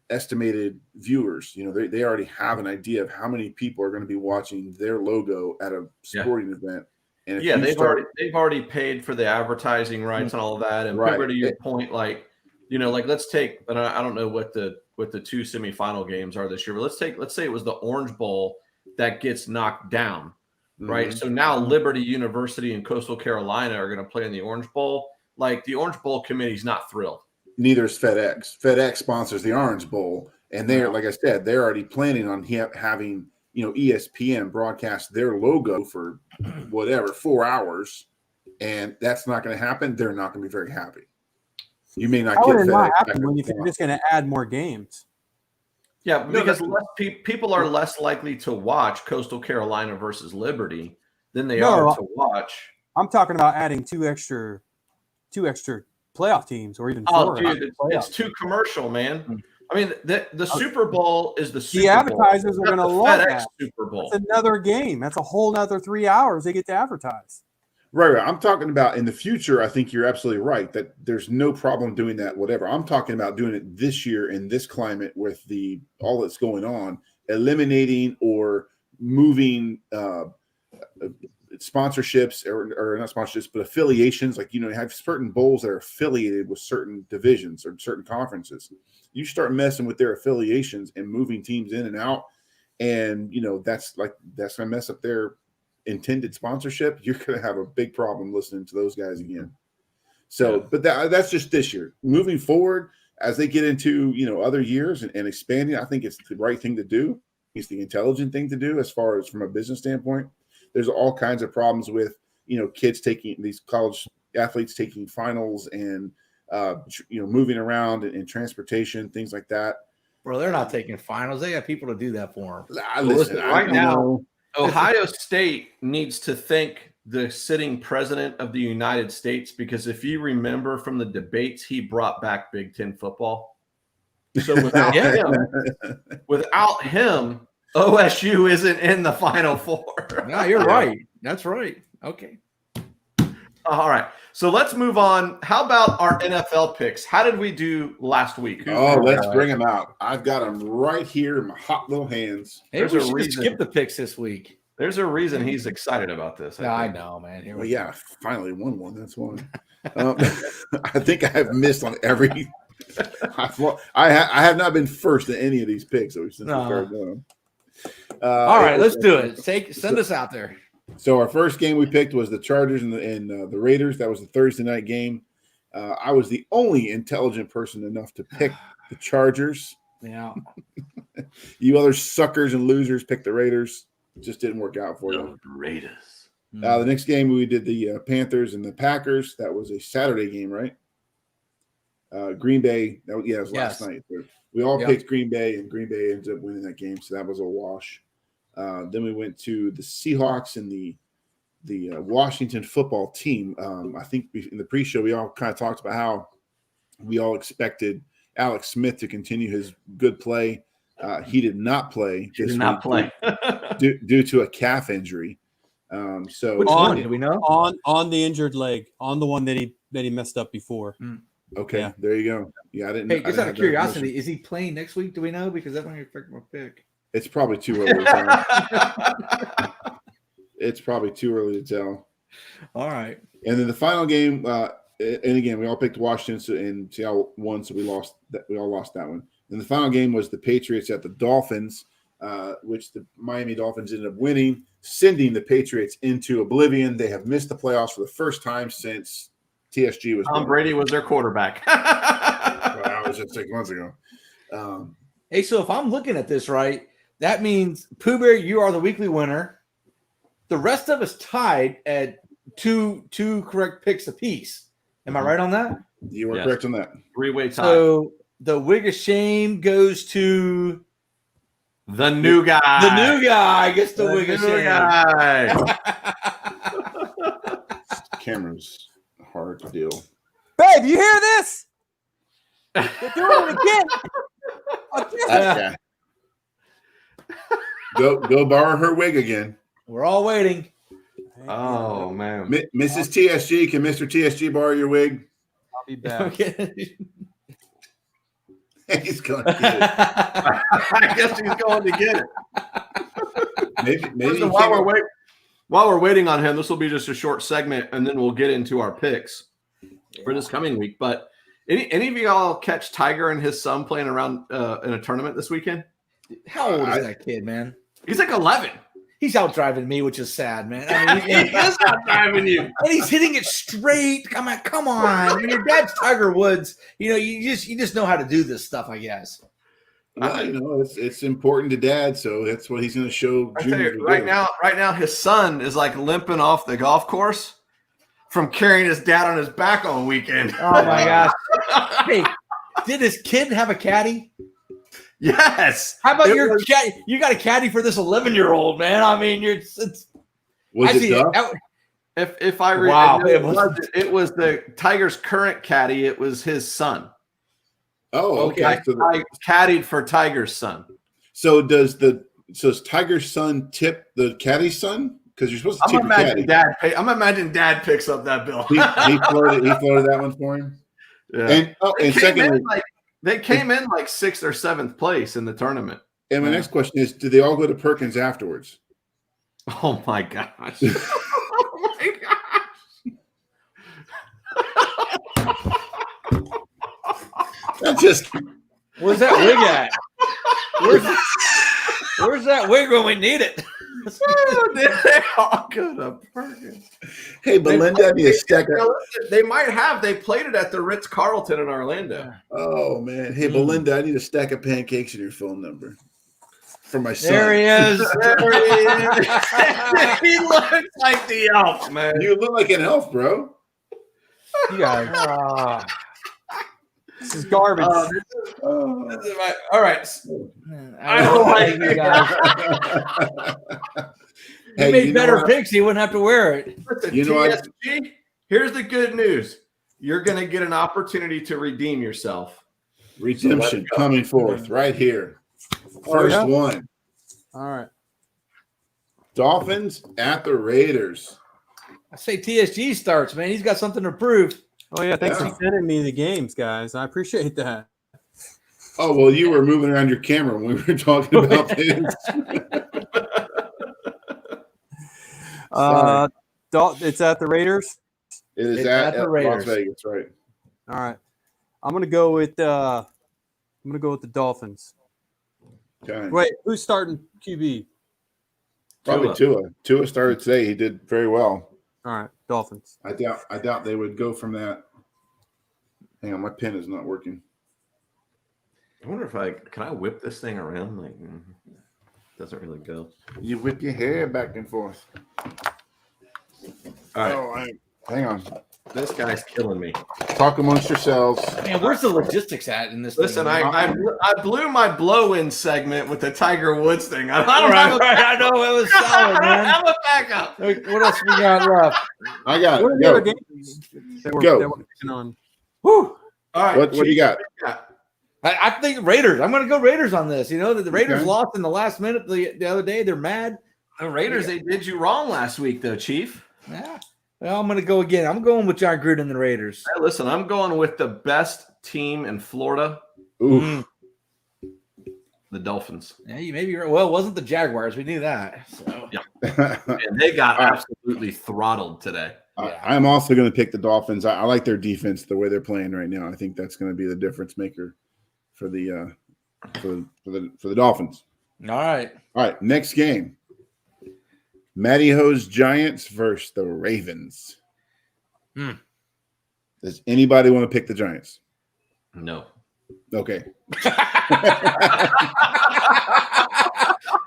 estimated viewers. They already have an idea of how many people are going to be watching their logo at a sporting event. And they've already paid for the advertising rights and all of that. And to your point, let's take, and I don't know what the 2 semifinal games are this year, but let's say it was the Orange Bowl that gets knocked down, right? So now Liberty University and Coastal Carolina are going to play in the Orange Bowl. Like, the Orange Bowl committee's not thrilled. Neither is FedEx. FedEx sponsors the Orange Bowl, and they're, like I said, they're already planning on having ESPN broadcast their logo for 4 hours, and that's not going to happen. They're not going to be very happy. You may not get FedEx happen when you're just going to add more games. Yeah, because people are less likely to watch Coastal Carolina versus Liberty than they are to watch. I'm talking about adding two extra playoff teams, or even 4. Dude, it's too commercial, man. I mean, the Super Bowl is the Super Bowl. The advertisers are going to love that. Super Bowl. It's another game. That's a whole nother 3 hours they get to advertise. Right. I'm talking about in the future. I think you're absolutely right that there's no problem doing that, whatever. I'm talking about doing it this year in this climate with all that's going on, eliminating or moving sponsorships or not sponsorships, but affiliations. Like, you have certain bowls that are affiliated with certain divisions or certain conferences. You start messing with their affiliations and moving teams in and out, and that's going to mess up their intended sponsorship. You're going to have a big problem listening to those guys again. So, but that's just this year. Moving forward, as they get into other years and expanding, I think it's the right thing to do. It's the intelligent thing to do as far as from a business standpoint. There's all kinds of problems with kids taking these college athletes taking finals and moving around and transportation, things like that. Bro, they're not taking finals. They have people to do that for them. Listen, right now, Ohio State needs to thank the sitting president of the United States, because if you remember from the debates, he brought back Big Ten football. So without him, OSU isn't in the Final Four. No, you're right. That's right. Okay. All right. So let's move on. How about our NFL picks? How did we do last week? Let's bring them out. I've got them right here in my hot little hands. Hey, we should skip the picks this week. There's a reason he's excited about this. I know, man. Finally won one. That's one. I think I have missed on every. I have not been first in any of these picks since we started doing them. All right, let's do it. Send us out there. So our first game we picked was the Chargers and the Raiders. That was the Thursday night game. I was the only intelligent person enough to pick the Chargers. Yeah. You other suckers and losers picked the Raiders. Just didn't work out for you. Raiders. The next game we did the Panthers and the Packers. That was a Saturday game, right? Green Bay. It was last night. We all picked Green Bay, and Green Bay ended up winning that game, so that was a wash. Then we went to the Seahawks and the Washington football team. I think in the pre-show we all kind of talked about how we all expected Alex Smith to continue his good play. He did not play this week due to a calf injury. So which one do we know? On the injured leg, on the one that he messed up before. Okay, Yeah. There you go. Yeah, I didn't. Hey, just out of curiosity, is he playing next week? Do we know? Because that might affect my pick. It's probably too early to tell. It's probably too early to tell. All right. And then the final game, and again, we all picked Washington, and Seattle won, so we all lost that one. And the final game was the Patriots at the Dolphins, which the Miami Dolphins ended up winning, sending the Patriots into oblivion. They have missed the playoffs for the first time since TSG was. Tom Brady was their quarterback. Well, that was just 6 months ago. Hey, so if I'm looking at this right, that means Pooh Bear, you are the weekly winner. The rest of us tied at two correct picks apiece. Am I right on that? You were correct on that. 3-way tie. So the wig of shame goes to the new guy. the new guy gets the wig of shame. Guy. Camera's hard to deal. Babe, you hear this? They're doing it again. Yeah. Go borrow her wig again. We're all waiting. Oh man, Mrs. TSG, can Mr. TSG borrow your wig? I'll be back. Okay. He's going to get it. I guess he's going to get it. Maybe So while we're waiting on him, this will be just a short segment, and then we'll get into our picks for this coming week. But any of y'all catch Tiger and his son playing around in a tournament this weekend? How old is that kid, man? He's like 11. He's out driving me, which is sad, man. I mean, He is out driving you. and he's hitting it straight. Come on. I mean, your dad's Tiger Woods. You know, you just know how to do this stuff, I guess. Well, it's important to dad, so that's what he's going to show. I tell you, right now, his son is like limping off the golf course from carrying his dad on his back on weekend. Oh my gosh! Hey, did his kid have a caddy? Yes. How about your caddy? You got a caddy for this 11-year-old, man. I mean, Was it Duff? If I read, Wow. It was the Tiger's current caddy. It was his son. Oh, okay. I caddied for Tiger's son. So does Tiger's son tip the caddy's son? Because you're supposed to tip the caddy. I'm imagining Dad picks up that bill. He floated that one for him. Yeah. And secondly, they came in like 6th or 7th place in the tournament. And my next question is, do they all go to Perkins afterwards? Oh my gosh. Oh my gosh. That's just where's that wig at? Where's that wig when we need it? They all go to Perkins. Hey, Belinda, They might have. They played it at the Ritz-Carlton in Orlando. Oh man. Hey, Belinda, I need a stack of pancakes and your phone number. For my son. There he is. He looks like the elf, man. You look like an elf, bro. You guys. This is garbage. All right. I don't like you guys. He made better picks. He wouldn't have to wear it. Listen, You know what? TSG, here's the good news. You're going to get an opportunity to redeem yourself. Redemption coming forth right here. First one. All right. Dolphins at the Raiders. I say TSG starts, man. He's got something to prove. Oh yeah, thanks for sending me the games, guys. I appreciate that. Oh, well, you were moving around your camera when we were talking about this. It's at the Raiders. It is It's at at the Las Raiders. Vegas, right? All right. I'm gonna go with the Dolphins. Okay. Wait, who's starting QB? Probably Tua. Tua started today. He did very well. All right, Dolphins. I doubt they would go from that. Hang on, my pen is not working. I wonder if can I whip this thing around? Like, doesn't really go. You whip your hair back and forth. All right. Oh, hang on. This guy's killing me. Talk amongst yourselves. Man, where's the logistics at in this? Listen, thing? I blew my blow-in segment with the Tiger Woods thing. I I know it was solid, man. have a backup. What else we got left? I got What are it. the other Go. games that we're Go. picking on? Whew. All right. What do you got? I think Raiders. I'm going to go Raiders on this. You know that the Raiders Okay. lost in the last minute the other day. They're mad. The Raiders, they did you wrong last week, though, Chief. Yeah. Well, I'm going to go again. I'm going with John Gruden and the Raiders. Hey, listen, I'm going with the best team in Florida, Ooh. the Dolphins. Yeah, you may be right. Well, it wasn't the Jaguars. We knew that. So. Yeah. And they got absolutely throttled today. I'm also going to pick the Dolphins. I like their defense, the way they're playing right now. I think that's going to be the difference maker for the Dolphins. All right. All right, next game. Matty Ho's Giants versus the Ravens. Does anybody want to pick the Giants? No. Okay.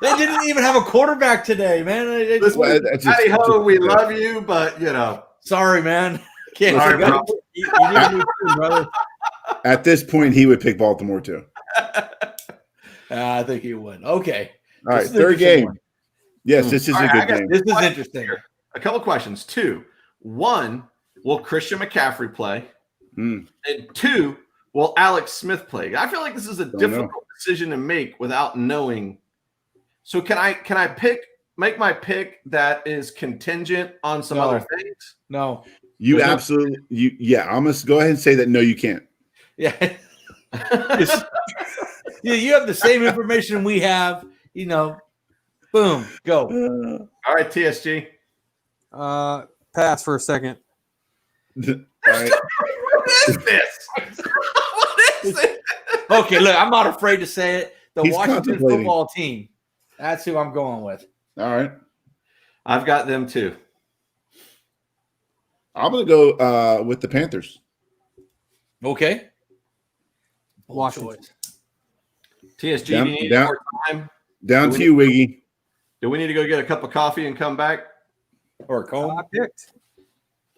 They didn't even have a quarterback today, man. Matty Ho, we love you, but, you know. Sorry, man. Can't Sorry, bro. you did me too, brother. At this point, he would pick Baltimore too. I think he would. Okay. All right, third game. Yes, this is a good game. This is interesting. A couple questions. 2. 1, will Christian McCaffrey play? And 2, will Alex Smith play? I feel like this is a difficult decision to make without knowing. So can I make my pick that is contingent on some other things? No. You absolutely I'm gonna go ahead and say that no, you can't. Yeah. You have the same information we have, you know. Boom, go. All right, TSG. Pass for a second. All right. What is this? What is it? Okay, look, I'm not afraid to say it. The He's Washington contemplating. football team. That's who I'm going with. All right. I've got them too. I'm gonna go with the Panthers. Okay. Washington. TSG, do you need more time? Down to you, Wiggy. Do we need to go get a cup of coffee and come back? Or Cole. I picked.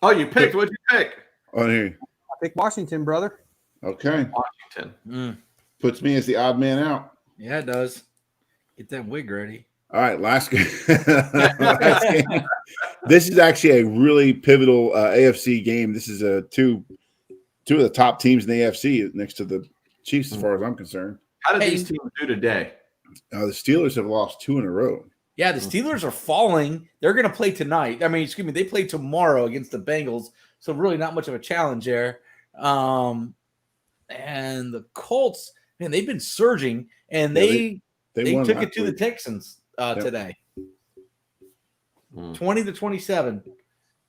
Oh, you picked. What'd you pick? Oh, here. I picked Washington, brother. Okay. Washington. Puts me as the odd man out. Yeah, it does. Get that wig ready. All right, last game. Last game. This is actually a really pivotal AFC game. This is two of the top teams in the AFC next to the Chiefs, as far as I'm concerned. How did these teams do today? The Steelers have lost 2 in a row. Yeah, the Steelers are falling. They're going to play tonight. I mean, excuse me, they play tomorrow against the Bengals, so really not much of a challenge there. And the Colts, man, they've been surging, and they took it to the Texans today. 20-27,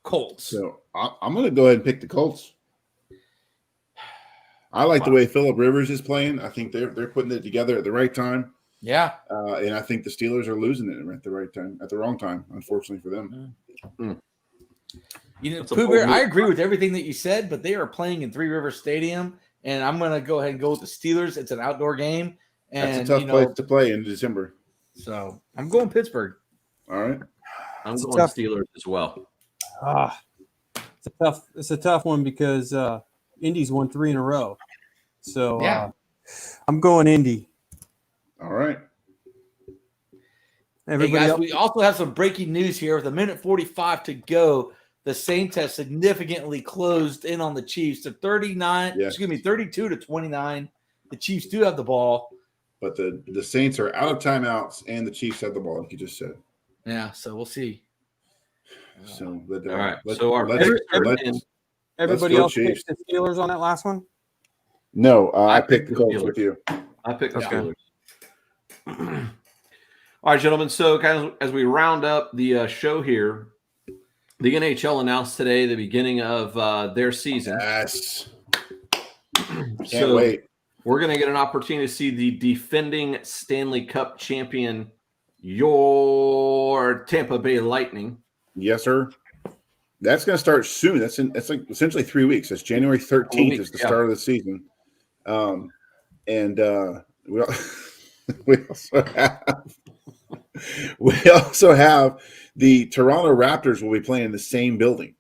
Colts. So I'm going to go ahead and pick the Colts. I like the way Phillip Rivers is playing. I think they're putting it together at the right time. Yeah. And I think the Steelers are losing it at the right time, at the wrong time, unfortunately for them. You know, Pooh Bear, I agree with everything that you said, but they are playing in Three Rivers Stadium, and I'm going to go ahead and go with the Steelers. It's an outdoor game. And, that's a tough place to play in December. So I'm going Pittsburgh. All right. I'm going Steelers as well. It's a tough one because Indy's won 3 in a row. So I'm going Indy. All right. Hey guys, we also have some breaking news here. With 1:45 to go, the Saints have significantly closed in on the Chiefs to 32-29. The Chiefs do have the ball. But the Saints are out of timeouts, and the Chiefs have the ball, like you just said. Yeah, so we'll see. So all right. So everybody else picked the Steelers on that last one? No, I picked the Colts with you. I picked the Steelers. All right, gentlemen. So, kind of as we round up the show here, the NHL announced today the beginning of their season. Yes. Can't wait. We're going to get an opportunity to see the defending Stanley Cup champion, your Tampa Bay Lightning. Yes, sir. That's going to start soon. That's like essentially 3 weeks. That's January 13th is the start of the season. We also have the Toronto Raptors will be playing in the same building.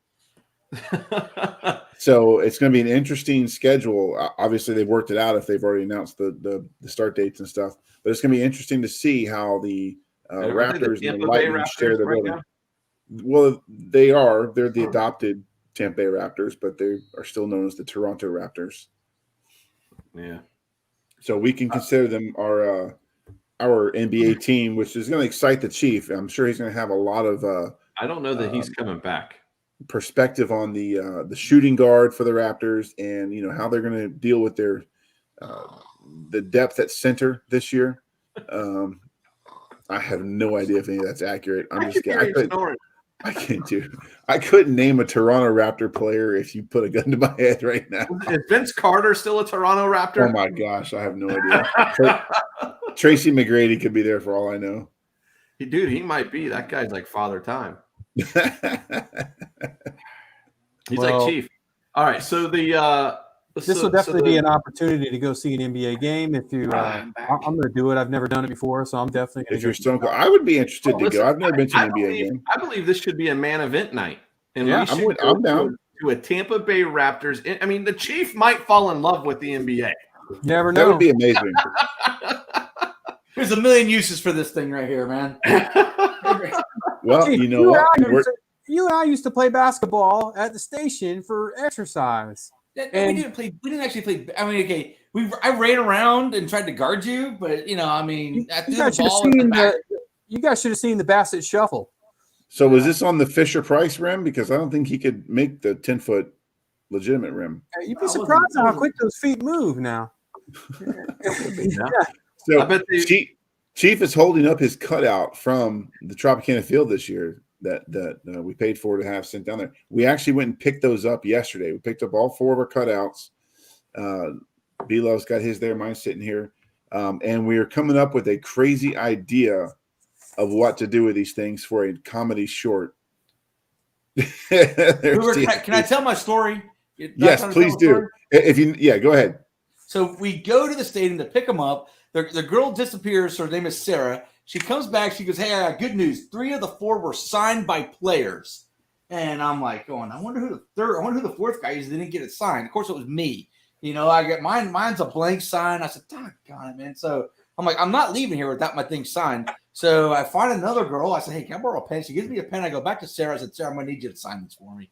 So it's going to be an interesting schedule. Obviously, they've worked it out if they've already announced the start dates and stuff. But it's going to be interesting to see how the Raptors and the Lightning share the building. Now? Well, they are. They're the adopted Tampa Bay Raptors, but they are still known as the Toronto Raptors. Yeah. So we can consider them our NBA team, which is going to excite the Chief. I'm sure he's going to have a lot of I don't know that he's coming back. Perspective on the shooting guard for the Raptors, and how they're going to deal with their the depth at center this year. I have no idea if any of that's accurate. I'm just kidding. I couldn't name a Toronto Raptor player if you put a gun to my head right now. Is Vince Carter still a Toronto Raptor? Oh my gosh, I have no idea. Tracy McGrady could be there for all I know. Dude, he might be. That guy's like Father Time. He's like Chief. All right, so this will definitely be an opportunity to go see an NBA game. If you, I'm going to do it. I've never done it before, so I'm definitely going to. If you're Stone Cold, I would be interested to go. I've never been to an NBA game. I believe this should be a man event night. And I'm down to a Tampa Bay Raptors. I mean, the Chief might fall in love with the NBA. Never know. That would be amazing. There's a million uses for this thing right here, man. Well, Chief, you know what? You and I used to play basketball at the station for exercise. We didn't actually play. I mean, okay, I ran around and tried to guard you, but you guys should have seen the Bassett Shuffle. So was this on the Fisher Price rim? Because I don't think he could make the 10-foot legitimate rim. You'd be surprised how quick those feet move now. So I bet Chief is holding up his cutout from the Tropicana Field this year that we paid for to have sent down there. We actually went and picked those up yesterday. We picked up all 4 of our cutouts. B-Love's got his there, mine's sitting here. And we are coming up with a crazy idea of what to do with these things for a comedy short. Can I tell my story? Yes, please do. Go ahead. So we go to the stadium to pick them up. The girl disappears. Her name is Sarah. She comes back. She goes, "Hey, I got good news. 3 of the 4 were signed by players." And I'm like, I wonder who the 4th guy is that didn't get it signed. Of course, it was me. I get mine. Mine's a blank sign. I said, "Doggone it, man." So I'm like, I'm not leaving here without my thing signed. So I find another girl. I said, "Hey, can I borrow a pen?" She gives me a pen. I go back to Sarah. I said, "Sarah, I'm going to need you to sign this for me."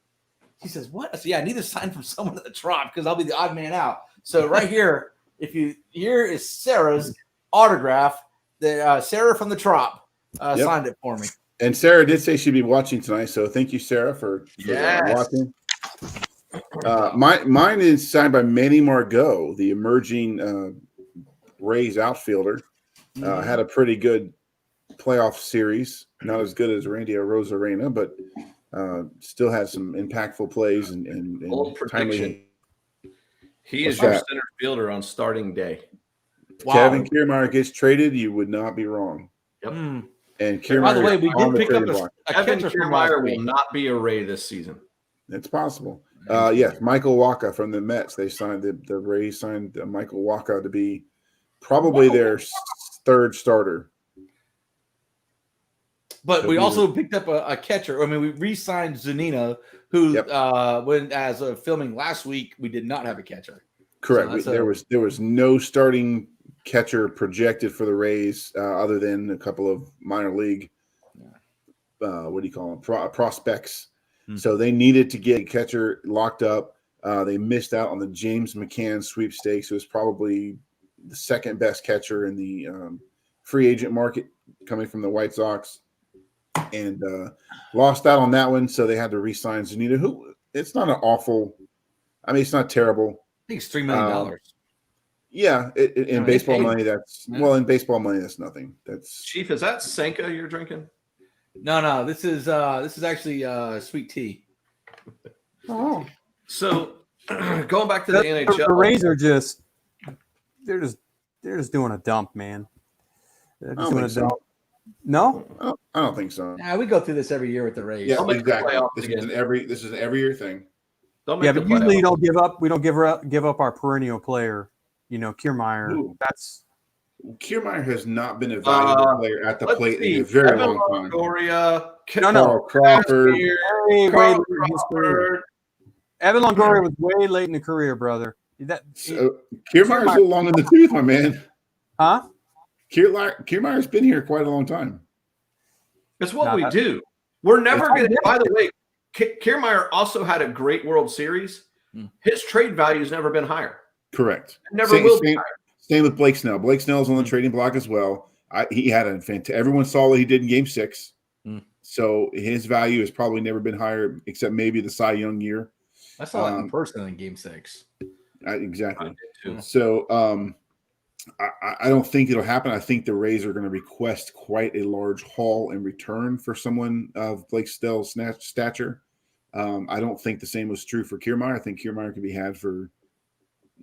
She says, "What?" I said, "Yeah, I need to sign from someone at the Trop because I'll be the odd man out." So right here, here is Sarah's autograph. Sarah from the Trop signed it for me. And Sarah did say she'd be watching tonight, so thank you, Sarah, for watching. Mine is signed by Manny Margot, the emerging Rays outfielder. Had a pretty good playoff series, not as good as Randy Arozarena, but still had some impactful plays and timely. He is your center fielder on starting day. Wow. Kevin Kiermaier gets traded, you would not be wrong. Yep. And Kiermaier, by the way, we did pick up a Kevin Kiermaier will not be a Ray this season. It's possible. Yes, Michael Wacha from the Mets. They signed the Rays signed Michael Wacha to be probably their 3rd starter. But we also picked up a catcher. I mean, we re-signed Zunino, who when as of filming last week, we did not have a catcher. Correct. So there was no starting catcher projected for the Rays other than a couple of minor league what do you call them, prospects. So they needed to get a catcher locked up. They missed out on the James McCann sweepstakes. It was probably the 2nd best catcher in the free agent market coming from the White Sox, and lost out on that one. So they had to re-sign Zunino, who it's not an awful. I mean, it's not terrible. I think it's $3 million. Yeah, in baseball money, in baseball money, that's nothing. That's Chief. Is that Senka you're drinking? No. This is actually sweet tea. Oh, so going back to the NHL, the Rays are they're just doing a dump, man. They're just doing a dump. No, I don't think so. We go through this every year with the Rays. Yeah, exactly. This is an every year thing. But usually you don't give up. We don't give up our perennial player. Kiermaier. Kiermaier has not been a valuable player at the plate in a very long time. Longoria, Carl Crawford. Evan Longoria was way late in the career, brother. Kiermaier's a little long in the tooth, my man. Huh? Kiermaier's been here quite a long time. That's what we do. We're never going to. By the way, Kiermaier also had a great World Series. His trade value has never been higher. Correct. It never will be higher. Same with Blake Snell. Blake Snell's on the trading block as well. He had a fantastic. Everyone saw what he did in Game 6. So his value has probably never been higher, except maybe the Cy Young year. I saw it in person in Game 6. Exactly. So I don't think it'll happen. I think the Rays are going to request quite a large haul in return for someone of Blake Snell's stature. I don't think the same was true for Kiermaier. I think Kiermaier could be had for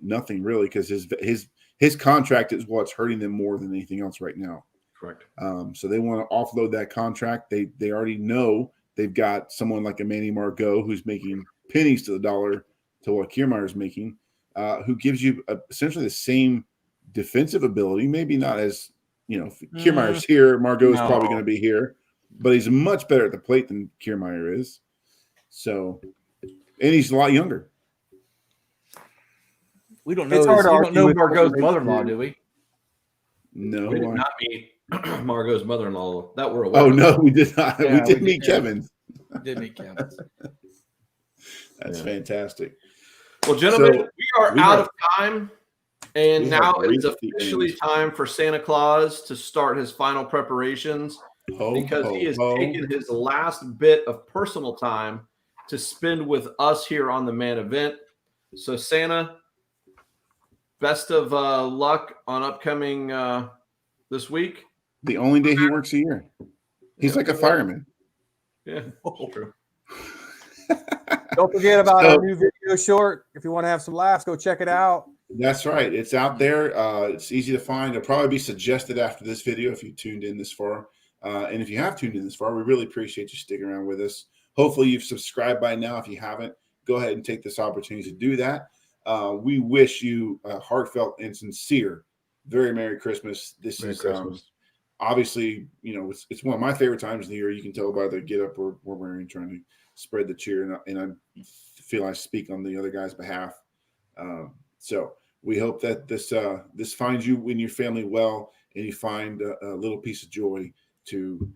nothing really, because his contract is what's hurting them more than anything else right now. Correct. So they want to offload that contract. They already know they've got someone like a Manny Margot who's making pennies to the dollar to what Kiermaier is making, who gives you essentially the same defensive ability. Maybe not as, Kiermaier's here. Margot is probably going to be here, but he's much better at the plate than Kiermaier is. So, and he's a lot younger. We don't know. We don't know Margot's mother-in-law, do we? No, we did not meet Margot's mother-in-law that we're aware. Oh no, we did not. Yeah, we did meet Kevin's. We did meet Kevin's. That's fantastic. Well, gentlemen, we are out of time, and now it's officially time for Santa Claus to start his final preparations, because he has taken his last bit of personal time to spend with us here on the Man Event. So, Santa, best of luck on upcoming this week. The only day he works a year. He's like a fireman. Yeah, true. Don't forget about our new video short. If you want to have some laughs, go check it out. That's right. It's out there. It's easy to find. It'll probably be suggested after this video if you tuned in this far. And if you have tuned in this far, we really appreciate you sticking around with us. Hopefully you've subscribed by now. If you haven't, go ahead and take this opportunity to do that. We wish you a heartfelt and sincere very Merry Christmas. This is obviously, it's one of my favorite times of the year. You can tell by the get up we're wearing, trying to spread the cheer, and I feel I speak on the other guy's behalf. So we hope that this finds you and your family well, and you find a little piece of joy to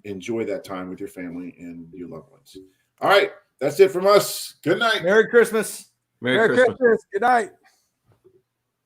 enjoy that time with your family and your loved ones. All right, that's it from us. Good night. Merry Christmas. Merry Christmas. Good night.